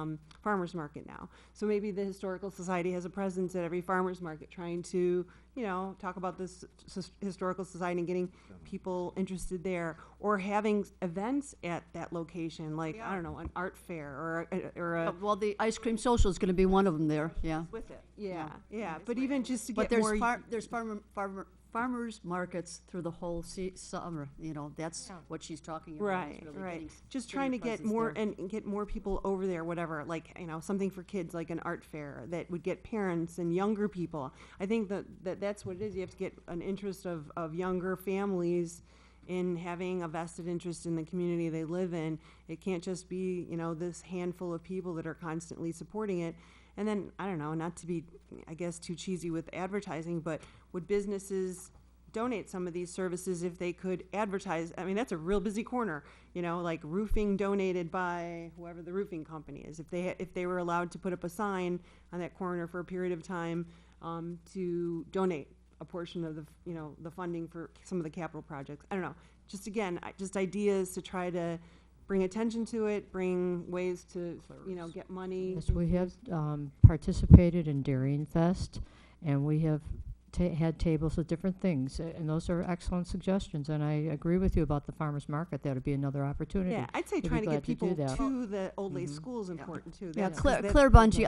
farmer's market now. So maybe the Historical Society has a presence at every farmer's market trying to, you know, talk about this Historical Society and getting people interested there, or having events at that location, like, I don't know, an art fair or a Well, the ice cream social is going to be one of them there. Yeah. With it. yeah. But even just to But get there's more. there's farmers markets through the whole summer. You know, that's what she's talking about. is Right, really right. getting Just getting trying to get presence more there. and get more people over there, whatever, like, you know, something for kids, like an art fair that would get parents and younger people. I think that's what it is. You have to get an interest of younger families in having a vested interest in the community they live in. It can't just be, you know, this handful of people that are constantly supporting it. And then, I don't know, not to be, I guess, too cheesy with advertising, but would businesses donate some of these services if they could advertise? I mean, that's a real busy corner, you know, like roofing donated by whoever the roofing company is. If they were allowed to put up a sign on that corner for a period of time to donate a portion of the funding for some of the capital projects. I don't know. Just again, just ideas to try to bring attention to it, bring ways to, get money. Yes, we have participated in Darien Fest, and we have had tables with different things, and those are excellent suggestions. And I agree with you about the farmers market. That would be another opportunity. Yeah, I'd say We'd be trying to glad get people do that. to the Old Lace School is important too. Yeah, That's- Claire, that's Claire big Bungie, money.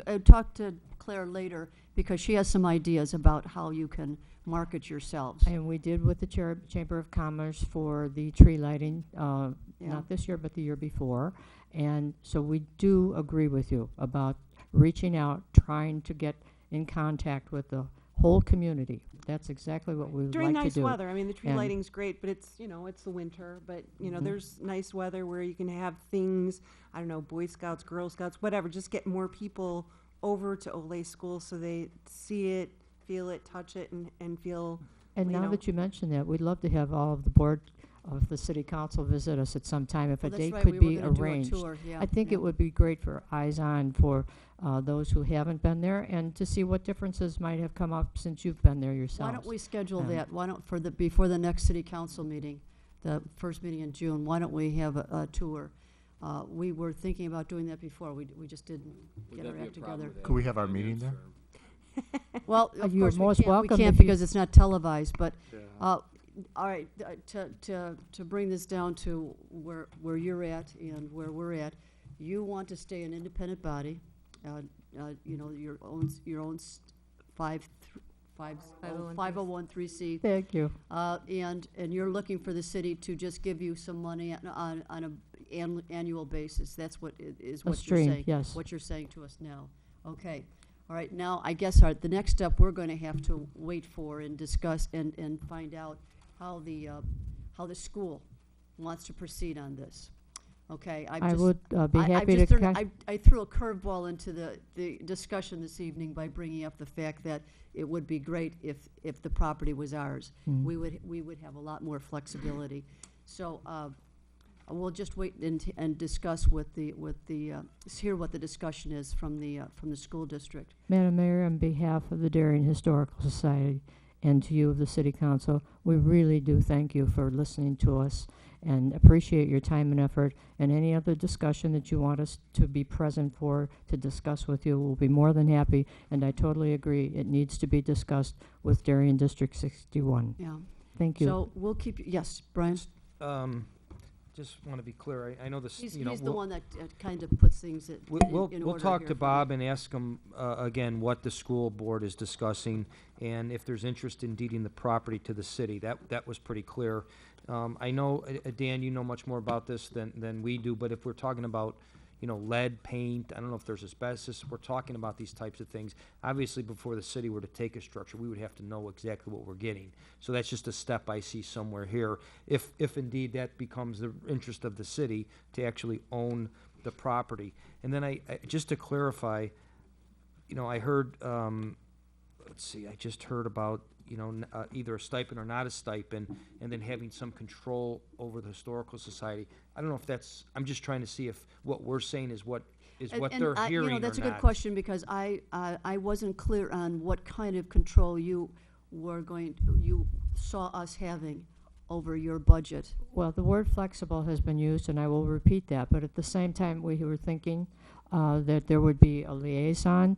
I talked to Claire later because she has some ideas about how you can market yourselves. And we did with the Chamber of Commerce for the tree lighting, Yeah. not this year, but the year before. And so we do agree with you about reaching out, trying to get in contact with the whole community. That's exactly what we would During like nice to do. weather. I mean, the tree And- lighting's great, but it's, it's the winter. But, Mhm. there's nice weather where you can have things, I don't know, Boy Scouts, Girl Scouts, whatever. Just get more people over to Olay School so they see it, feel it, touch it, and feel, And now that you mention that, we'd love to have all of the board of the city council visit us at some time if Well, a that's date right, could we were be gonna do a arranged. tour, yeah, I think yeah. it would be great for eyes on for those who haven't been there, and to see what differences might have come up since you've been there yourselves. Why don't we schedule Yeah. that? Why don't, before the next city council meeting, the first meeting in June, why don't we have a tour? We were thinking about doing that before. We just didn't get our act together. Could we have our meeting there? Well, of You're course, most we welcome can't if you- because it's not televised, but, all right, to bring this down to where you're at and where we're at, you want to stay an independent body, your own 501(c). Thank you. And you're looking for the city to just give you some money on an annual basis. That's what is what you're stream, saying. yes. What you're saying to us now. Okay. All right. Now, I guess the next step we're going to have to wait for and discuss and find out how the school wants to proceed on this. Okay. I would be happy to I threw a curveball into the discussion this evening by bringing up the fact that it would be great if the property was ours. Mm. We would have a lot more flexibility. So, we'll just wait and discuss hear what the discussion is from the school district. Madam Mayor, on behalf of the Darien Historical Society and to you of the City Council, we really do thank you for listening to us and appreciate your time and effort. And any other discussion that you want us to be present for, to discuss with you, we'll be more than happy. And I totally agree, it needs to be discussed with Darien District 61. Yeah. Thank you. So we'll keep, yes, Brian? Just want to be clear, I know this, He's you know. the we'll- one that kind of puts things in We'll order talk here to for Bob me. and ask him, again, what the school board is discussing, and if there's interest in deeding the property to the city. That was pretty clear. I know, Dan, you know much more about this than we do, but if we're talking about, you know, lead, paint, I don't know if there's asbestos, we're talking about these types of things. Obviously, before the city were to take a structure, we would have to know exactly what we're getting. So that's just a step I see somewhere here. If indeed that becomes the interest of the city to actually own the property. And then I just to clarify, you know, I heard, let's see, I just heard about, you know, either a stipend or not a stipend, and then having some control over the Historical Society. I don't know if that's, I'm just trying to see if what we're saying is what they're hearing or not. That's a good question, because I wasn't clear on what kind of control you saw us having over your budget. Well, the word flexible has been used, and I will repeat that, but at the same time, we were thinking that there would be a liaison,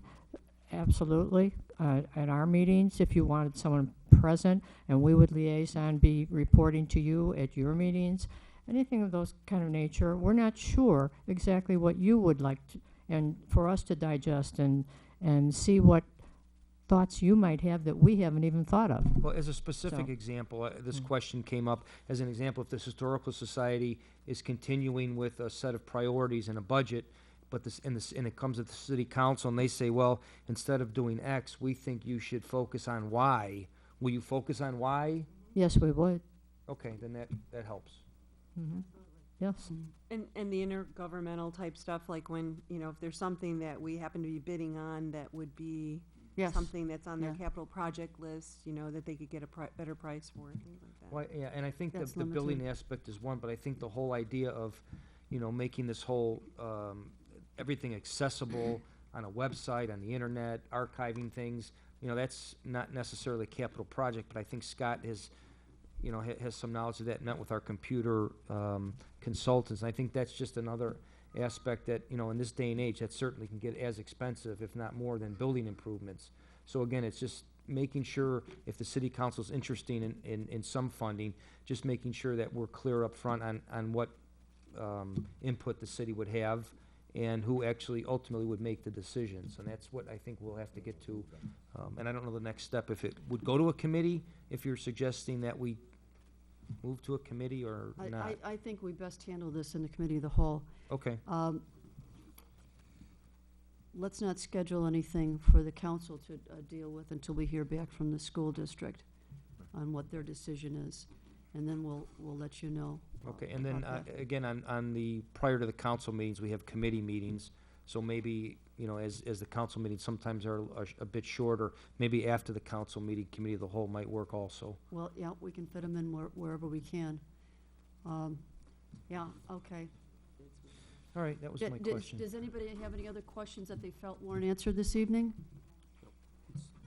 absolutely, at our meetings, if you wanted someone present, and we would liaison be reporting to you at your meetings, anything of those kind of nature. We're not sure exactly what you would like to, and for us to digest and see what thoughts you might have that we haven't even thought of. Well, as a specific So- example, this question came up as an example. If this Historical Society is continuing with a set of priorities and a budget, but and it comes to the city council and they say, well, instead of doing X, we think you should focus on Y. Will you focus on Y? Yes, we would. Okay, then that helps. Yes. And the intergovernmental type stuff, like when, you know, if there's something that we happen to be bidding on that would be Yes. something that's on their Yeah. capital project list, you know, that they could get a better price for, things like that. Well, yeah, and I think That's the building limited. aspect is one, but I think the whole idea of, you know, making this whole, everything accessible on a website, on the internet, archiving things, you know, that's not necessarily a capital project, but I think Scott has, you know, has some knowledge of that, met with our computer consultants. And I think that's just another aspect that, you know, in this day and age, that certainly can get as expensive, if not more, than building improvements. So again, it's just making sure, if the city council's interested in some funding, just making sure that we're clear up front on what input the city would have and who actually ultimately would make the decisions. And that's what I think we'll have to get to. And I don't know the next step, if it would go to a committee, if you're suggesting that we move to a committee or not. I think we best handle this in the committee of the whole. Okay. Let's not schedule anything for the council to deal with until we hear back from the school district on what their decision is, and then we'll let you know. Okay, and then, about that. again, on the, prior to the council meetings, we have committee meetings, so maybe, you know, as the council meetings sometimes are a bit shorter, maybe after the council meeting, committee of the whole might work also. Well, yeah, we can fit them in wherever we can. Yeah, okay. All right, that was my question. Does anybody have any other questions that they felt weren't answered this evening?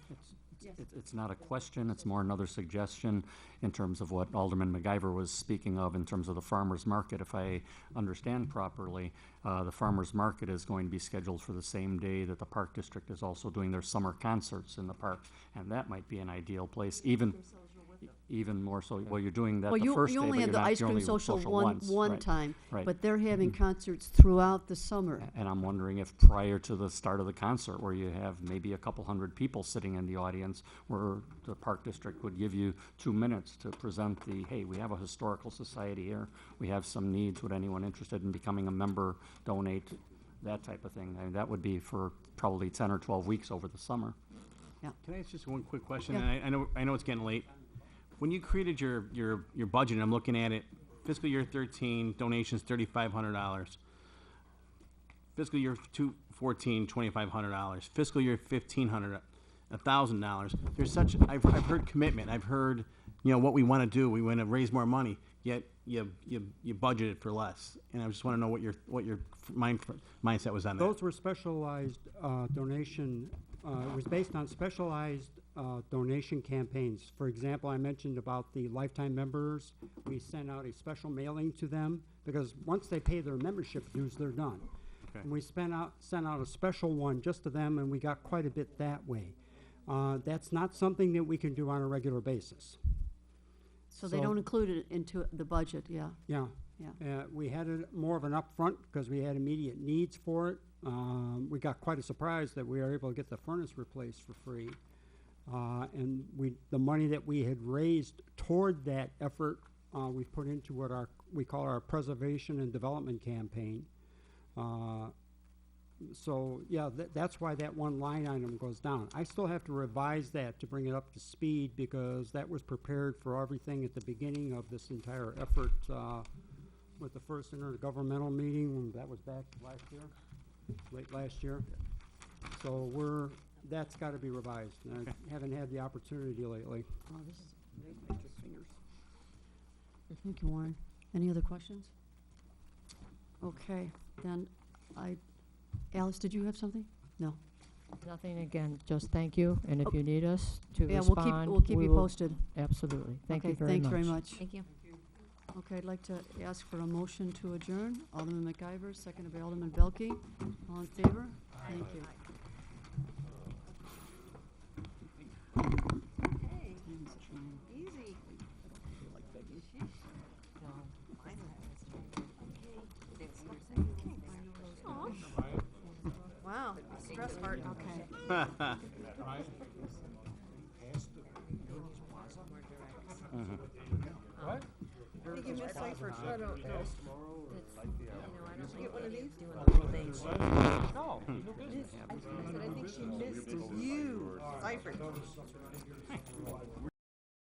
Yes. It's not a question, it's more another suggestion in terms of what Alderman MacGyver was speaking of in terms of the farmer's market. If I understand properly, the farmer's market is going to be scheduled for the same day that the Park District is also doing their summer concerts in the park, and that might be an ideal place, even more so. Well, you're doing that Well, the first day, you but only you're have the not, ice you're cream only social once, one right, time, right. but they're having concerts throughout the summer. And I'm wondering if prior to the start of the concert, where you have maybe a couple hundred people sitting in the audience, where the Park District would give you 2 minutes to present hey, we have a historical society here, we have some needs, would anyone interested in becoming a member donate, that type of thing. I mean, that would be for probably 10 or 12 weeks over the summer. Yeah. Can I ask just one quick question? Yeah. And I know it's getting late. When you created your budget, and I'm looking at it, fiscal year 13 donations $3,500, fiscal year 14 $2,500, fiscal year 15 $1,000. There's such I've heard commitment. I've heard what we want to do. We want to raise more money, yet you budgeted for less. And I just want to know what your mindset was on that. Those were specialized donation, it was based on specialized donation campaigns. For example, I mentioned about the lifetime members. We sent out a special mailing to them because once they pay their membership dues, they're done. Okay. And we sent out a special one just to them, and we got quite a bit that way. That's not something that we can do on a regular basis. So they don't include it into the budget, yeah. Yeah. Yeah. We had more of an upfront because we had immediate needs for it. We got quite a surprise that we were able to get the furnace replaced for free. And the money that we had raised toward that effort, we put into what we call our preservation and development campaign. So yeah, that's why that one line item goes down. I still have to revise that to bring it up to speed because that was prepared for everything at the beginning of this entire effort with the first intergovernmental meeting. That was back last year, late last year. So that's got to be revised. And I haven't had the opportunity lately. Oh, this is great. Fingers. Thank you, Warren. Any other questions? Okay, then Alice, did you have something? No. Nothing, again, just thank you, and if you need us to Yeah, respond, we'll keep we you will- Posted. Absolutely. Thank you Okay, very thanks much. very much. Thank you. Okay, I'd like to ask for a motion to adjourn. Alderman McIver, seconded by Alderman Belke. All in favor? Thank you. Easy. Wow, stress heart. Okay. What? Did you miss Cypher? I don't know. I don't Get one of these? doing the whole thing. No. I said, I think she missed you, Cypher.